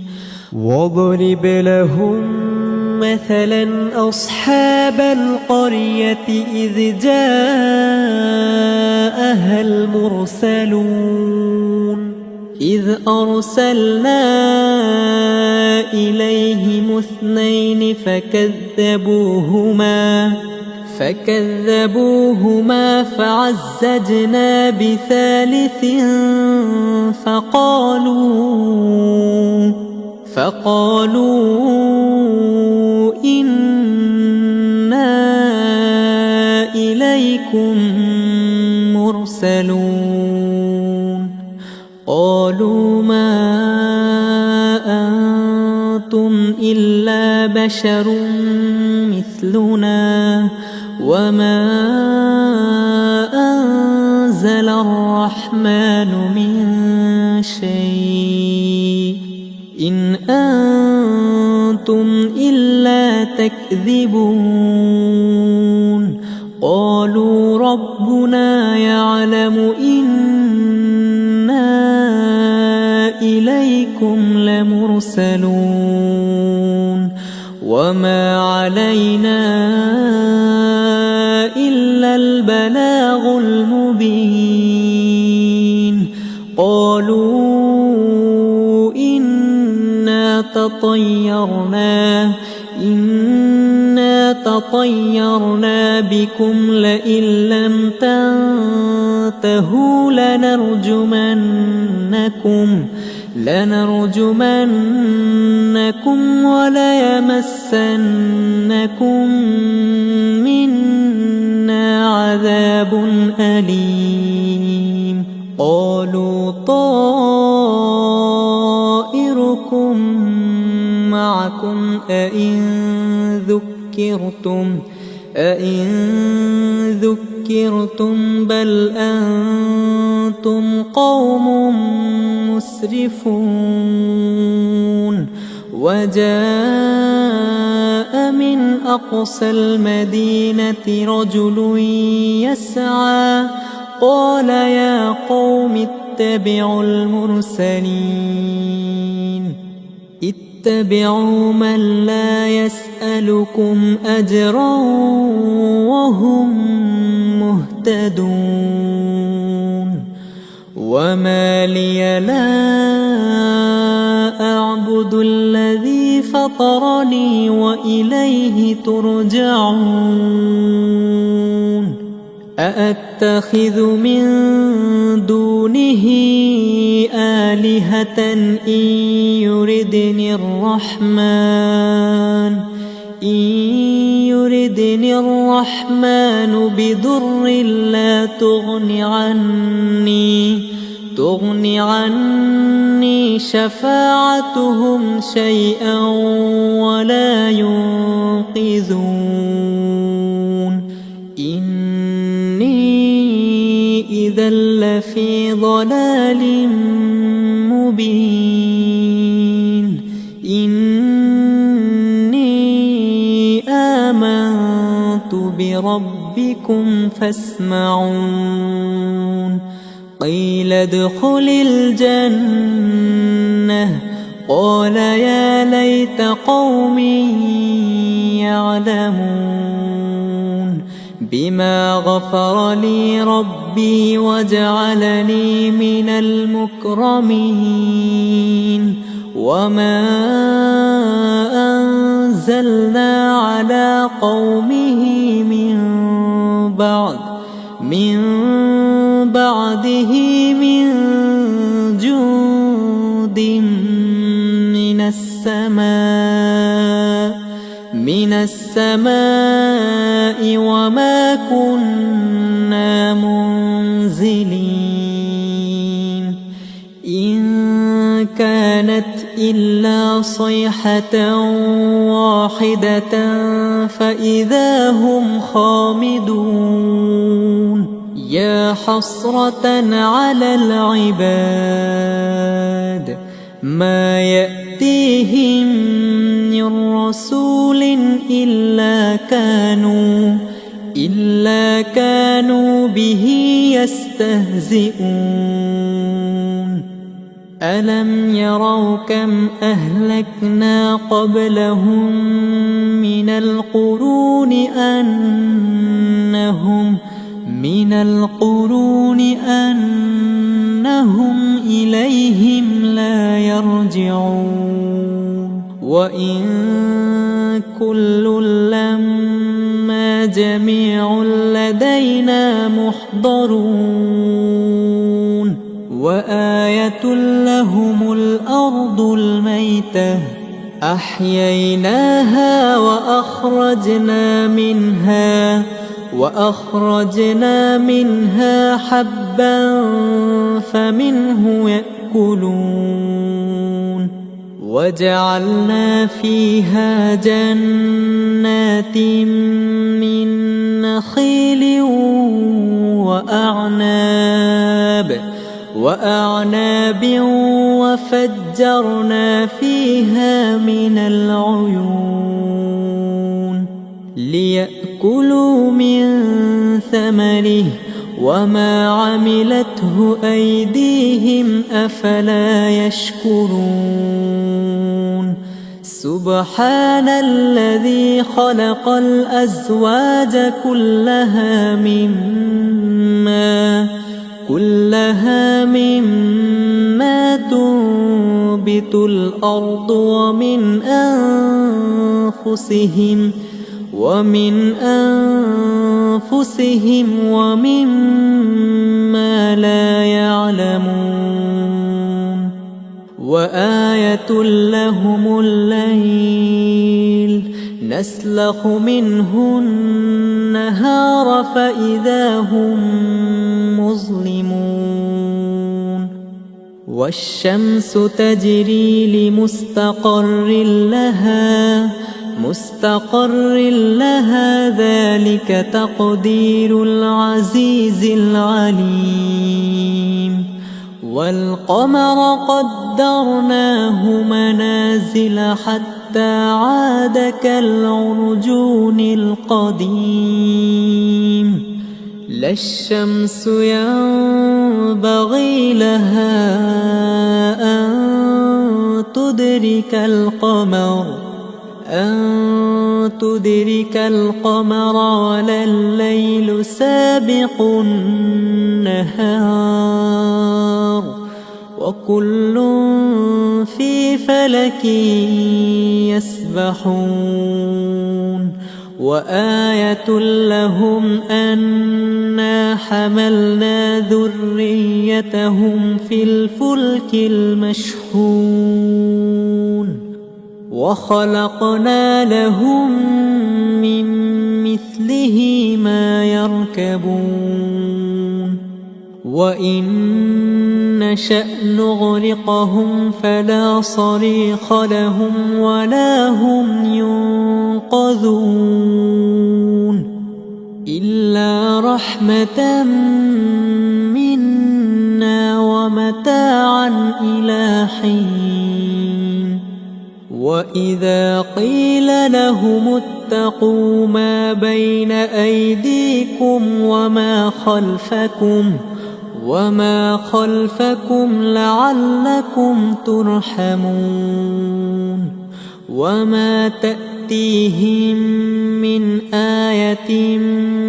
واضرب لهم مثلا أصحاب القرية إذ جاءها المرسلون إذ أرسلنا إليهم 2 فكذبوهما فعززنا بثالث فقالوا إنا إليكم مرسلون قالوا ما أنتم إلا بشر مثلنا وما أنزل الرحمن من شيء إن أنتم إلا تكذبون قالوا ربنا يعلم إنا إليكم لمرسلون وما علينا إلا البلاغ المبين قالوا إنا تطيرنا بكم لئن لم تنتهوا لنرجمنكم وليمسنكم منا عذاب أليم قالوا طائركم معكم أئن ذكرتم بل أنتم قوم مسرفون وجاء من أقصى المدينة رجل يسعى قال يا قوم اتبعوا المرسلين اتبعوا من لا يسألكم أجرا وهم مهتدون وما لي لا أعبد الذي فطرني وإليه ترجعون أأتخذ من دونه آلهة إن يردني الرحمن بضر لا تغن عني شفاعتهم شيئا ولا ينقذون إني إذا لفي ضلال مبين إني آمنت بربكم فاسمعون قيل ادخل الجنة قال يا ليت قومي يعلمون بما غفر لي ربي وجعلني من المكرمين وما أنزلنا على قومه من بعده من جند من السماء وما كنا منزلين إن كانت إلا صيحة واحدة فإذا هم خامدون يا حسرة على العباد ما يأتيهم من رسول إلا كانوا به يستهزئون ألم يروا كم أهلكنا قبلهم من القرون أنهم إليهم لا يرجعون وإن كل لما جميع لدينا محضرون وآية لهم الأرض الميتة أحييناها وأخرجنا منها حبا فمنه يأكلون وجعلنا فيها جنات من نخيل وأعناب وفجرنا فيها من العيون ليأكلوا من ثمره وما عملته أيديهم أفلا يشكرون سبحان الذي خلق الأزواج كلها مما تنبت الأرض ومن أنفسهم ومما لا يعلمون وآية لهم الليل نسلخ منه النهار فإذا هم مظلمون والشمس تجري لمستقر لها ذلك تقدير العزيز العليم والقمر قدرناه منازل حتى عاد كالعرجون القديم لا الشمس ينبغي لها أن تدرك القمر ولا الليل سابق النهار وكل في فلك يسبحون وآية لهم أنا حملنا ذريتهم في الفلك المشحون وخلقنا لهم من مثله ما يركبون وإن نشأ نغرقهم فلا صريخ لهم ولا هم ينقذون إلا رحمة منا ومتاعا إلى حين وإذا قيل لهم اتقوا ما بين أيديكم وما خلفكم لعلكم ترحمون وما تأتيهم من آية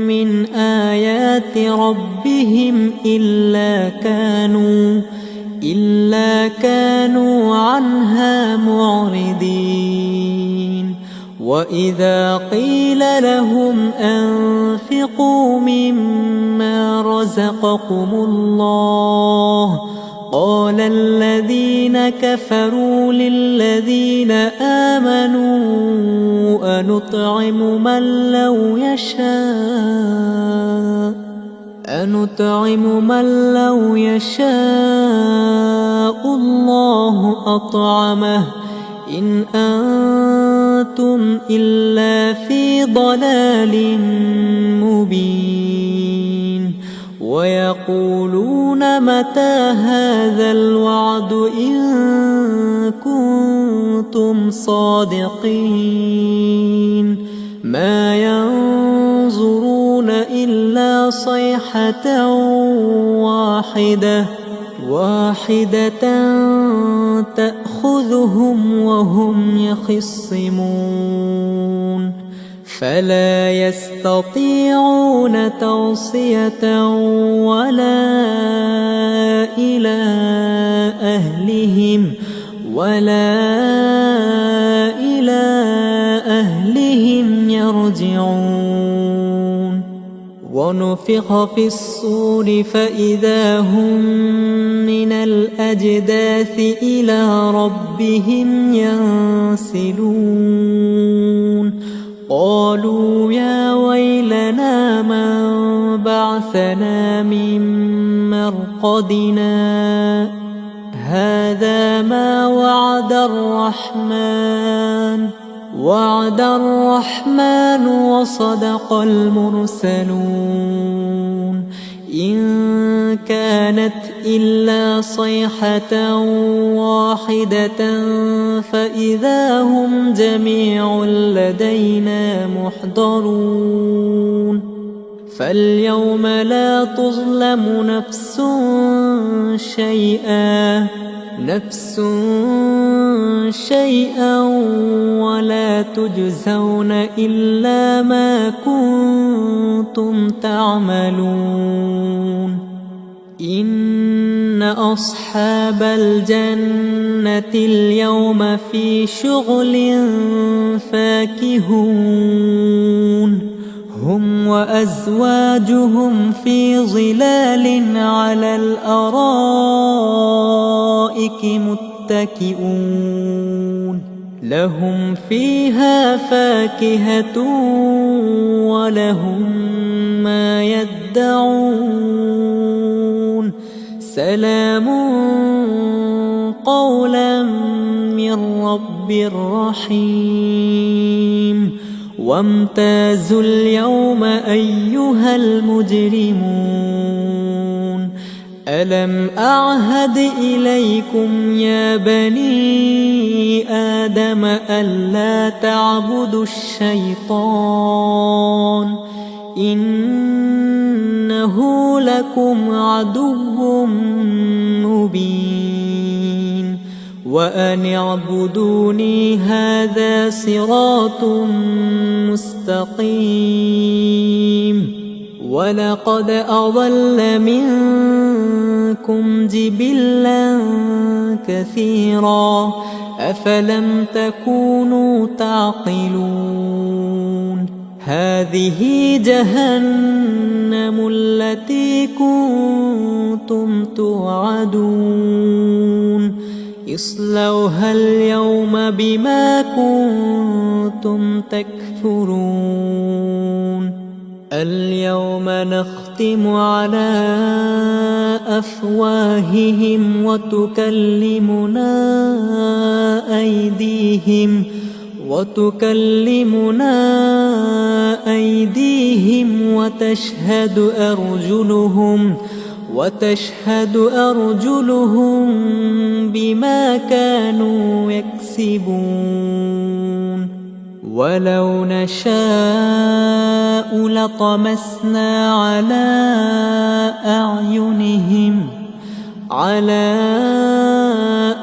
من آيات ربهم إلا كانوا عنها معرضين وإذا قيل لهم أنفقوا مما رزقكم الله قال الذين كفروا للذين آمنوا أنطعم من لو يشاء الله أطعمه إن أنتم إلا في ضلال مبين ويقولون متى هذا الوعد إن كنتم صادقين ما ينظرون إلا صيحة واحدة تأخذهم وهم يخصمون فلا يستطيعون توصية ولا إلى أهلهم يرجعون ونفخ في الصور فإذا هم من الأجداث إلى ربهم ينسلون قالوا يا ويلنا من بعثنا من مرقدنا هذا ما وعد الرحمن وصدق المرسلون إن كانت إلا صيحة واحدة فإذا هم جميع لدينا محضرون فاليوم لا تظلم نفس شيئا ولا تجزون إلا ما كنتم تعملون إن أصحاب الجنة اليوم في شغل فاكهون هم وأزواجهم في ظلال على الأرائك متكئون لهم فيها فاكهة ولهم ما يدعون سلام قولا من رب رحيم وامتازوا اليوم أيها المجرمون ألم أعهد إليكم يا بني آدم ألا تعبدوا الشيطان إنه لكم عدو مبين وأن اعبدوني هذا صراط مستقيم ولقد أضل منكم منكم جبلا كثيرا أفلم تكونوا تعقلون هذه جهنم التي كنتم توعدون اصلوها اليوم بما كنتم تكفرون اليوم نختم على أفواههم وتكلمنا أيديهم وتشهد أرجلهم بما كانوا يكسبون ولو نشاء لطمسنا على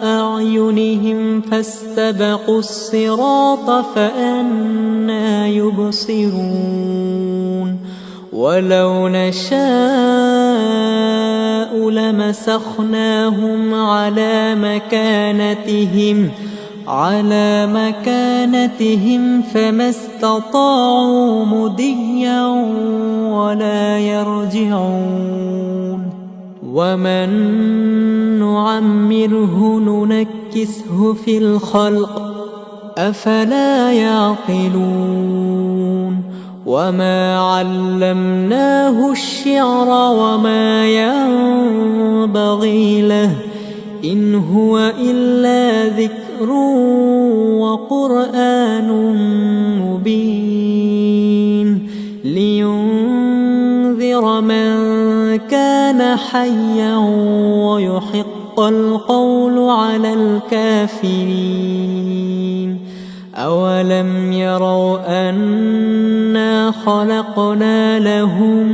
أعينهم فاستبقوا الصراط فأنى يبصرون ولو نشاء لمسخناهم على مكانتهم فما استطاعوا مضيا ولا يرجعون ومن نعمره ننكسه في الخلق أفلا يعقلون وما علمناه الشعر وما ينبغي له إن هو إلا ذكر وقرآن مبين لينذر من كان حيا ويحق القول على الكافرين أولم يروا أنا خلقنا لهم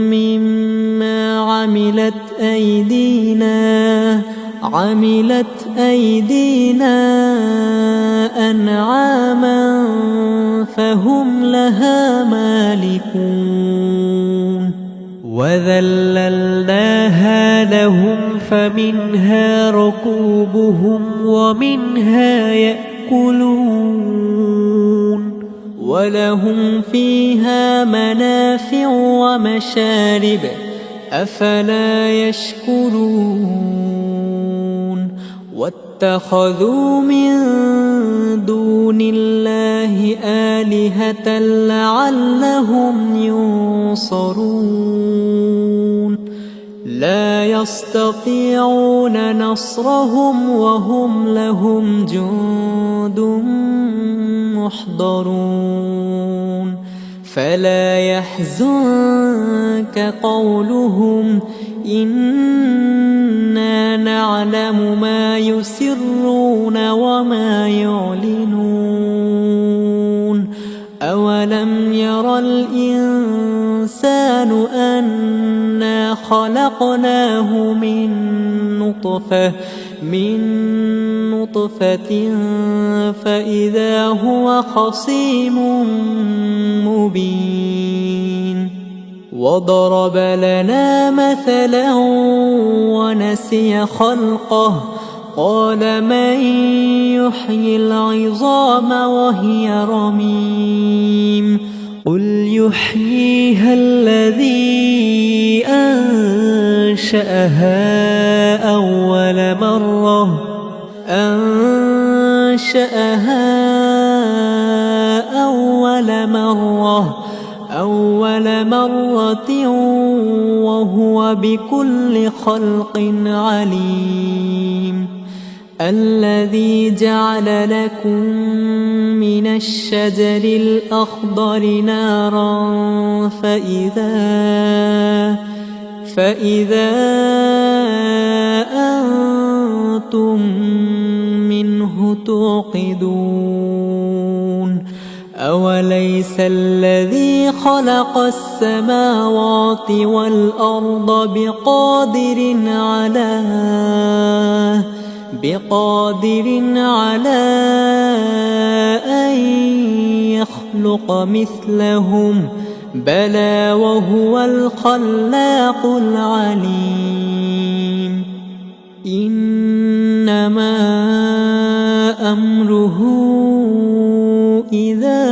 مما عملت أيدينا أنعاما فهم لها مالكون وذللناها لهم فمنها ركوبهم ومنها يأكلون ولهم فيها منافع ومشارب أفلا يشكرون واتخذوا من دون الله آلهة لعلهم ينصرون لا يستطيعون نصرهم وهم لهم جند محضرون فلا يحزنك قولهم إنا نعلم ما يسرون وما يعلنون أولم ير الإنسان أنا خلقناه من نطفة فإذا هو خصيم مبين وضرب لنا مثلا ونسي خلقه قال من يحيي العظام وهي رميم قل يحييها الذي أنشأها أول مرة وهو بكل خلق عليم الذي جعل لكم من الشجر الأخضر نارا فإذا أنتم منه توقدون أوليس الذي خلق السماوات والأرض بقادر على أن يخلق مثلهم بلى وهو الخلاق العليم إنما أمره إذا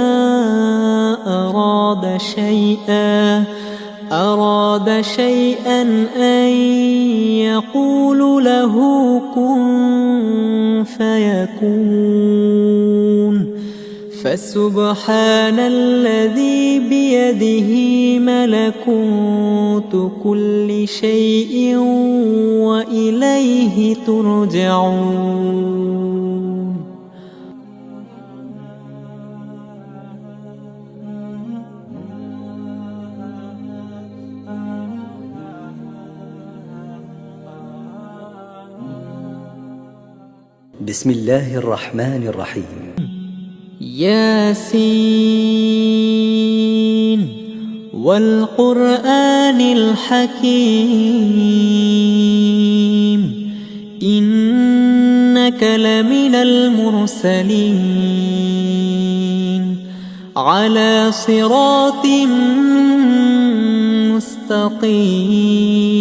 أراد شيئا أن يقول له كن فيكون فسبحان الذي بيده ملكوت كل شيء وإليه ترجعون. بسم الله الرحمن الرحيم. ياسين والقرآن الحكيم إنك لمن المرسلين على صراط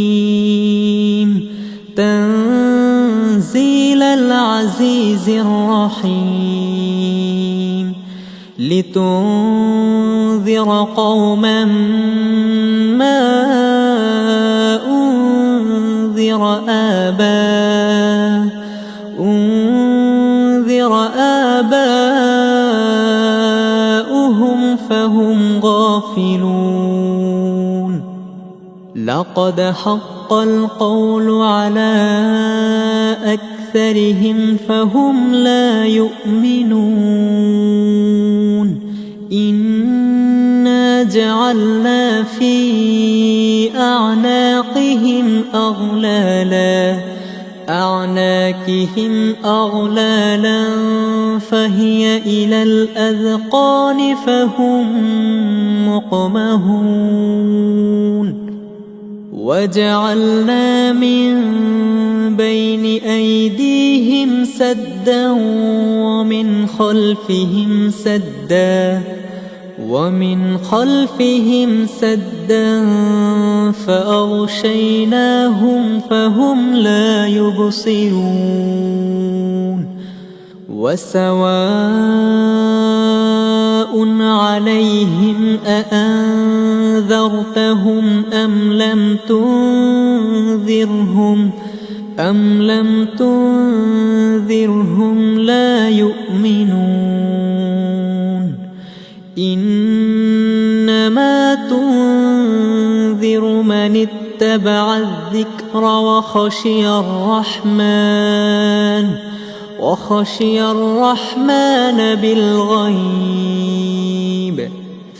مستقيم تنزيل العزيز الرحيم لتنذر قوما ما أنذر آباؤهم فهم غافلون. لقد حق القول على أكثرهم فهم لا يؤمنون. إنا جعلنا في أعناقهم أغلالا فهي إلى الأذقان فهم مقمحون. وجعلنا من بين أيديهم سدا ومن خلفهم سدا فأغشيناهم فهم لا يبصرون. وسواء عليهم أأنذرتهم أم لم تنذرهم لا يؤمنون. إنما تنذر من اتبع الذكر وخشي الرحمن بالغيب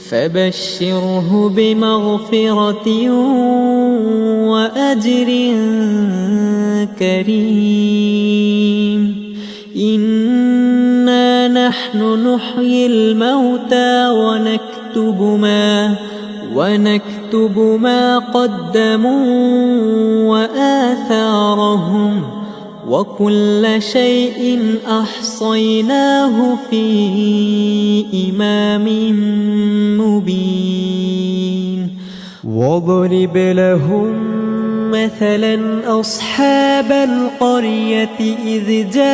فبشره بمغفرة وأجر كريم. إنا نحن نحيي الموتى ونكتب ما قدموا وآثارهم وكل شيء أحصيناه في إمام مبين. واضرب لهم مثلا أصحاب القرية إذ جاءها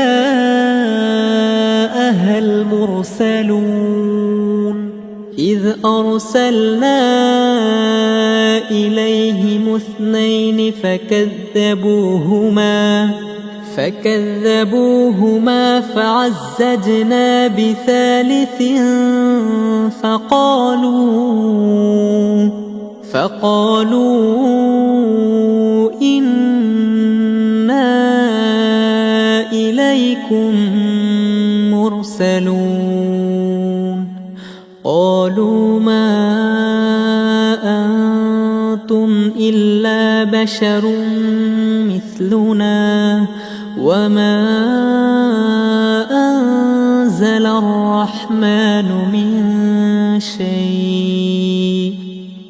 المرسلون إذ أرسلنا إليهم اثنين فكذبوهما فعززنا بثالث فقالوا إنا إليكم مرسلون. قالوا ما أنتم إلا بشر مثلنا وما أنزل الرحمن من شيء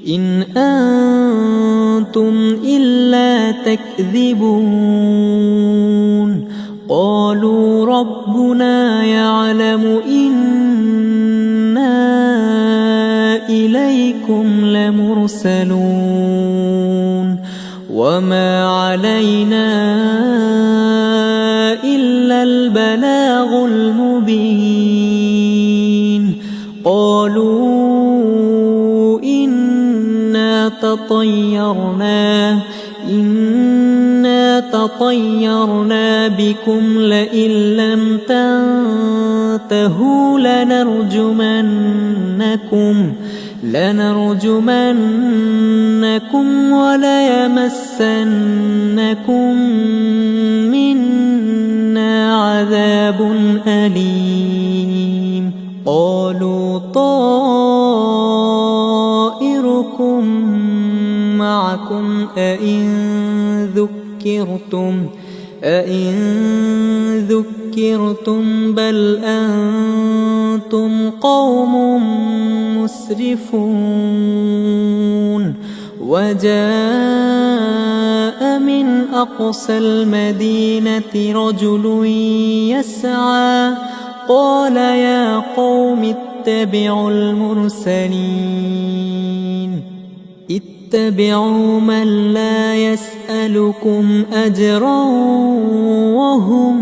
إن أنتم إلا تكذبون. قالوا ربنا يعلم إنا إليكم إليكم لمرسلون وما علينا إلا البلاغ المبين قالوا إنا تطيرنا بكم لئن لم تنتهوا لنرجمنكم وليمسنكم منا عذاب أليم قالوا طائركم معكم أئن ذكرتم بل أنتم قوم مسرفون وجاء من أقصى المدينة رجل يسعى قال يا قوم اتبعوا اتبعوا من لا يسألكم أجرا وهم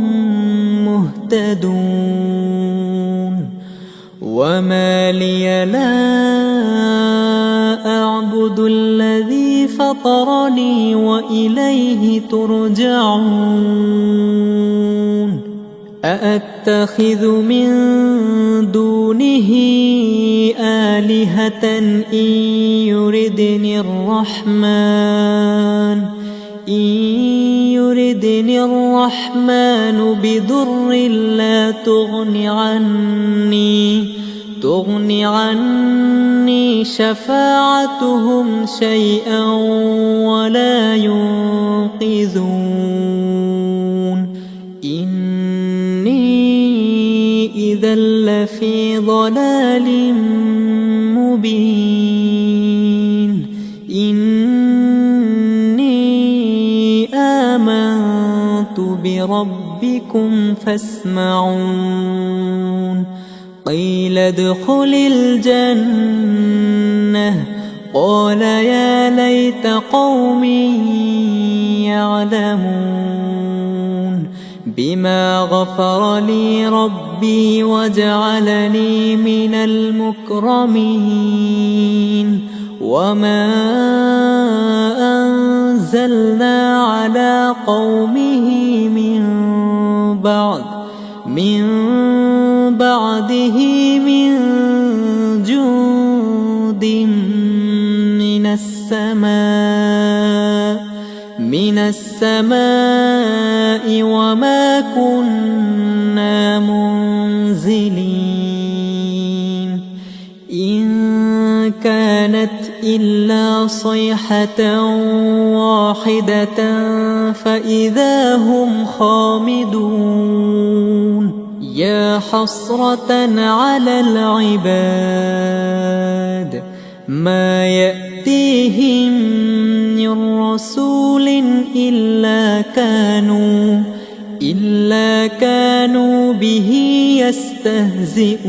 مهتدون وما لي لا أعبد الذي فطرني وإليه ترجعون أأتخذ من دونه آلهة إن يردني الرحمن بضر لا تغن عني شفاعتهم شيئا ولا ينقذون إني إذا لفي ضلال مبين إني آمنت بربكم فاسمعون قيل ادخل الجنة قال يا ليت قومي يعلمون بما غفر لي ربي وجعلني من المكرمين وما أنزلنا على قومه من بعده من جند من السماء وما كنا منزلين إن كانت إلا صيحة واحدة فإذا هم خامدون يا حسرة على العباد ما يأتيهم من رسول إلا كانوا به يستهزئون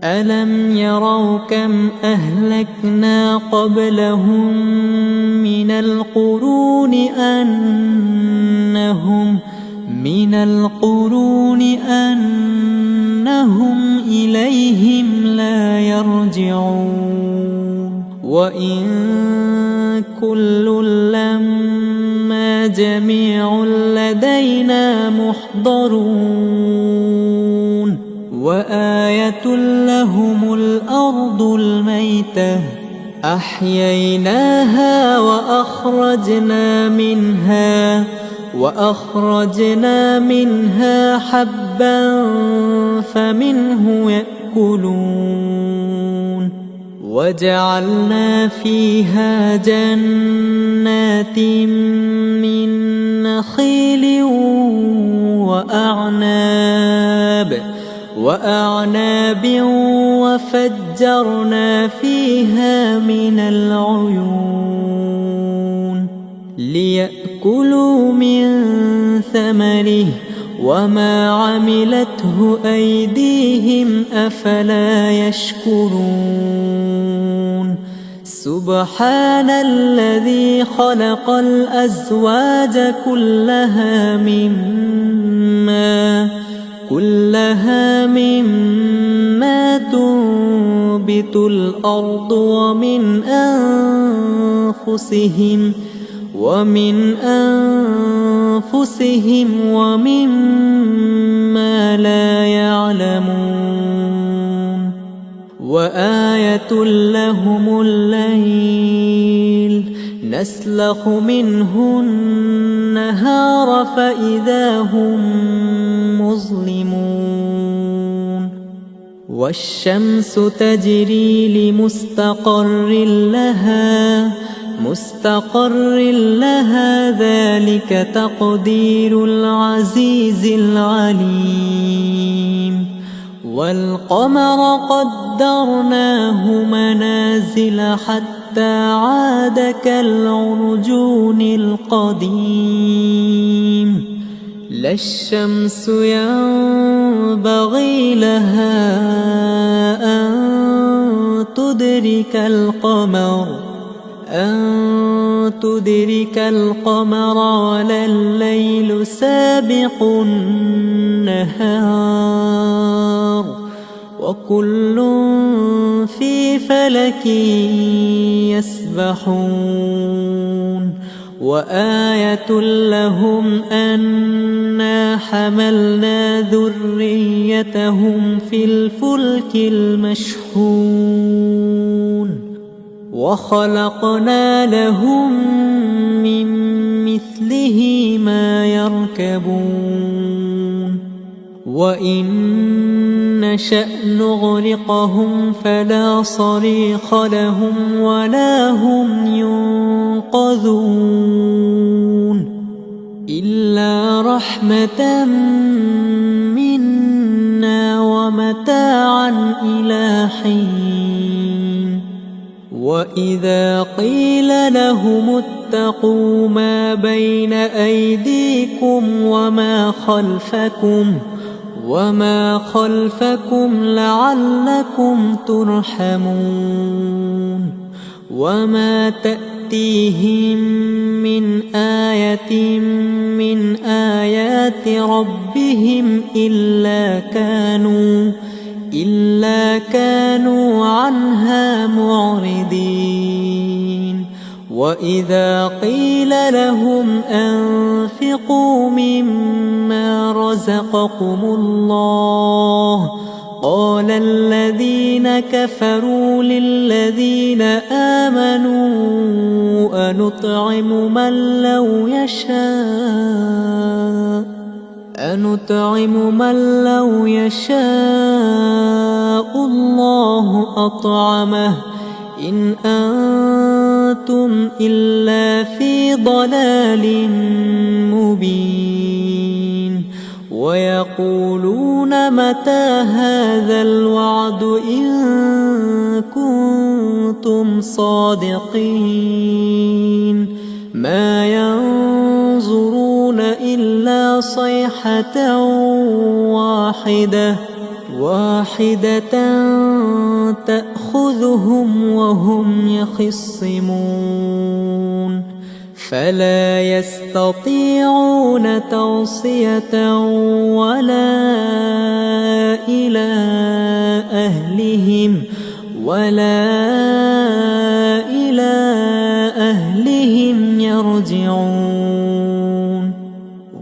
ألم يروا كم أهلكنا قبلهم من القرون أنهم إليهم لا يرجعون وإن كل لما جميع لدينا محضرون وآية لهم الأرض الميتة أحييناها وأخرجنا منها حبا فمنه يأكلون وجعلنا فيها جنات من نخيل وأعناب وفجرنا فيها من العيون ليأكلوا من ثمره وما عملته أيديهم أفلا يشكرون سبحان الذي خلق الأزواج كلها مما تنبت الأرض ومن أنفسهم ومما لا يعلمون وآية لهم الليل نسلخ منه النهار فإذا هم مظلمون والشمس تجري مستقر لها ذلك تقدير العزيز العليم والقمر قدرناه منازل حتى عاد كالعرجون القديم لا الشمس ينبغي لها أن تدرك القمر ولا الليل سابق النهار وكل في فلك يسبحون وآية لهم أنا حملنا ذريتهم في الفلك المشحون وخلقنا لهم من مثله ما يركبون وإن نشأ نغرقهم فلا صريخ لهم ولا هم ينقذون إلا رحمة منا ومتاعا إلى حين وإذا قيل لهم اتقوا ما بين أيديكم وما خلفكم لعلكم ترحمون وما تأتيهم من آية من آيات ربهم إلا كانوا عنها معرضين وإذا قيل لهم أنفقوا مما رزقكم الله قال الذين كفروا للذين آمنوا أنطعم من لو يشاء الله أطعمه إن أنتم إلا في ضلال مبين ويقولون متى هذا الوعد إن كنتم صادقين ما ينظرون إلا صيحة واحدة تأخذهم وهم يخصمون فلا يستطيعون توصية ولا إلى أهلهم يرجعون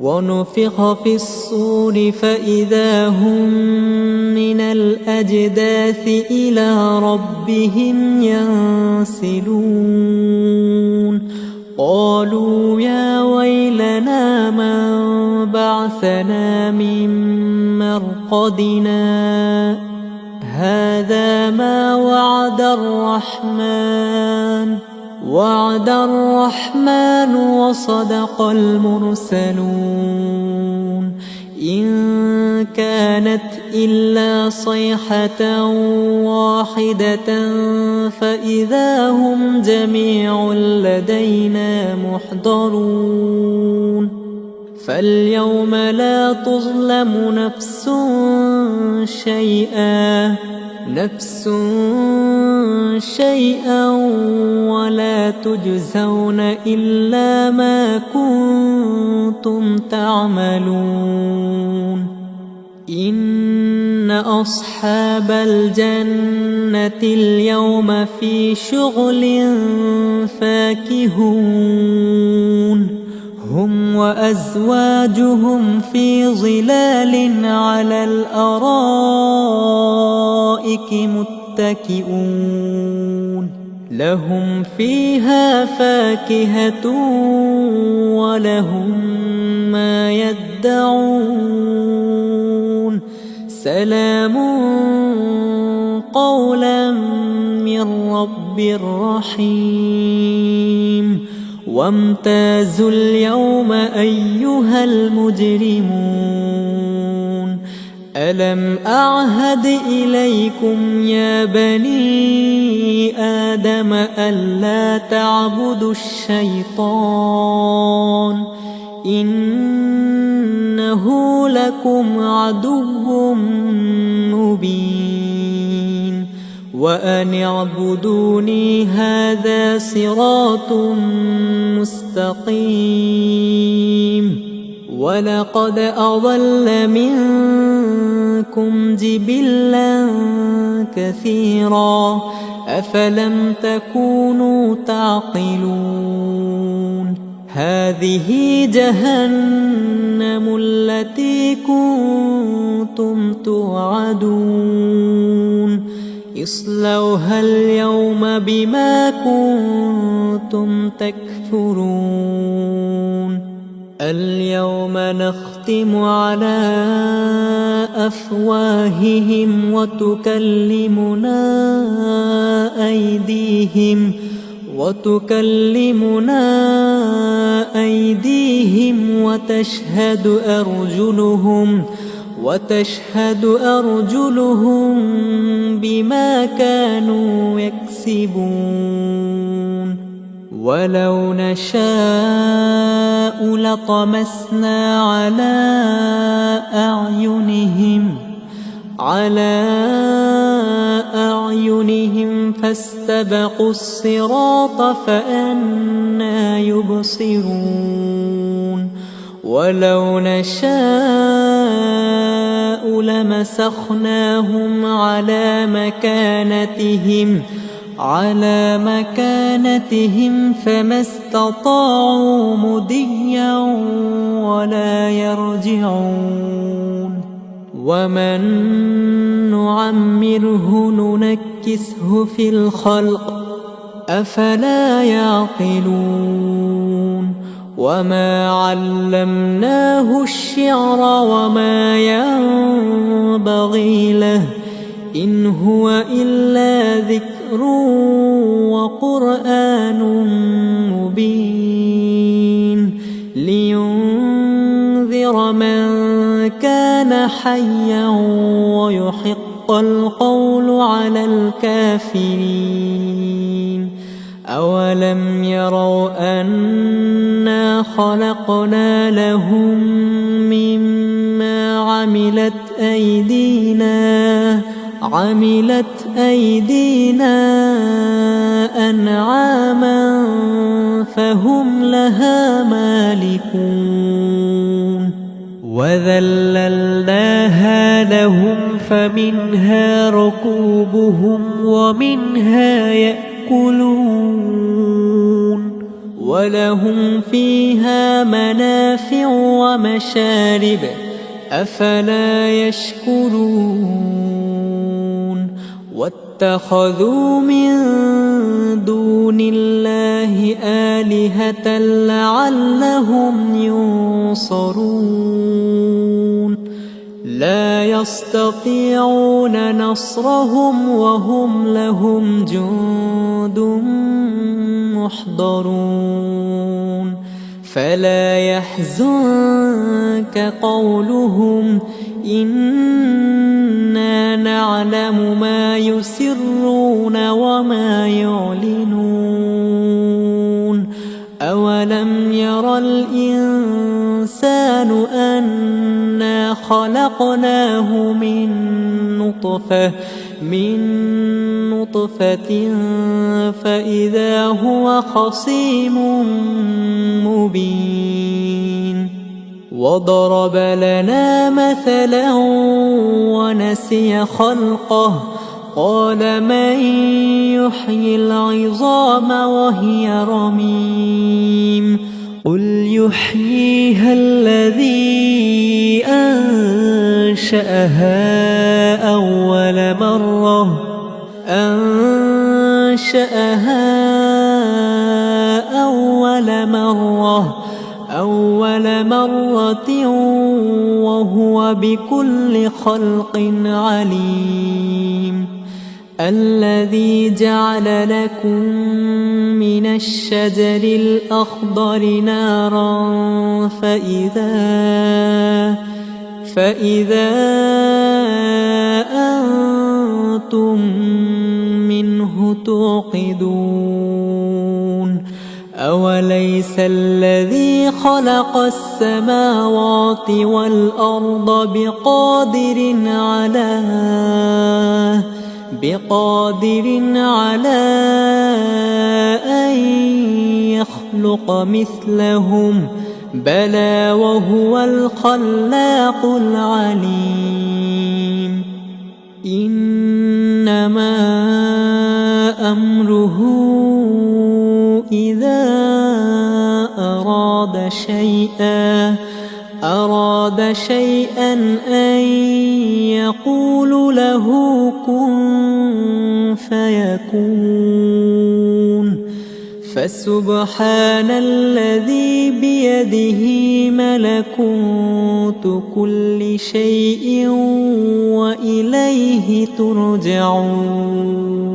ونفخ في الصور فإذا هم من الأجداث إلى ربهم ينسلون قالوا يا ويلنا من بعثنا من مرقدنا هذا ما وعد الرحمن وصدق المرسلون إن كانت إلا صيحة واحدة فإذا هم جميع لدينا محضرون فاليوم لا تظلم نفس شيئا ولا تجزون إلا ما كنتم تعملون. إن أصحاب الجنة اليوم في شغل فاكهون. هم وأزواجهم في ظلال على الأرائك متكئون. لهم فيها فاكهة ولهم ما يدعون. سلام قولا من رب رحيم. وامتازوا اليوم أيها المجرمون. ألم أعهد إليكم يا بني آدم ألا تعبدوا الشيطان إنه لكم عدو مبين. وأن اعبدوني هذا صراط مستقيم. ولقد أضل منكم جبلا كثيرا أفلم تكونوا تعقلون. هذه جهنم التي كنتم توعدون. اصلوها اليوم بما كنتم تكفرون. اليوم نختم على أفواههم وتكلمنا أيديهم وتشهد أرجلهم بما كانوا يكسبون. ولو نشاء لطمسنا على أعينهم فاستبقوا الصراط فأنى يبصرون. ولو نشاء لمسخناهم على مكانتهم فما استطاعوا مضيا ولا يرجعون. ومن نعمره ننكسه في الخلق أفلا يعقلون. وما علمناه الشعر وما ينبغي له إن هو إلا ذكر وقرآن مبين. لينذر من كان حيا ويحق القول على الكافرين. أولم يروا أنا خلقنا لهم مما عملت أيدينا أنعاما فهم لها مالكون. وذللناها لهم فمنها ركوبهم ومنها يأكلون. ولهم فيها منافع ومشارب أفلا يشكرون. واتخذوا من دون الله آلهة لعلهم ينصرون. لا يستطيعون نصرهم وهم لهم جند محضرون. فلا يحزنك قولهم إنا نعلم ما يسرون وما يعلنون. أولم ير الإنسان خلقناه من نطفة فإذا هو خصيم مبين وضرب لنا مثلا ونسي خلقه قال من يحيي العظام وهي رميم قل يحييها الذي أنشأها أول مرة وهو بكل خلق عليم الذي جعل لكم من الشجر الأخضر نارا فإذا أنتم منه توقدون أوليس الذي خلق السماوات والأرض بقادر على أن يخلق مثلهم بلى وهو الخلاق العليم إنما أمره إذا أراد شيئا أن يقول له كن فيكون فسبحان الذي بيده ملكوت كل شيء وإليه ترجعون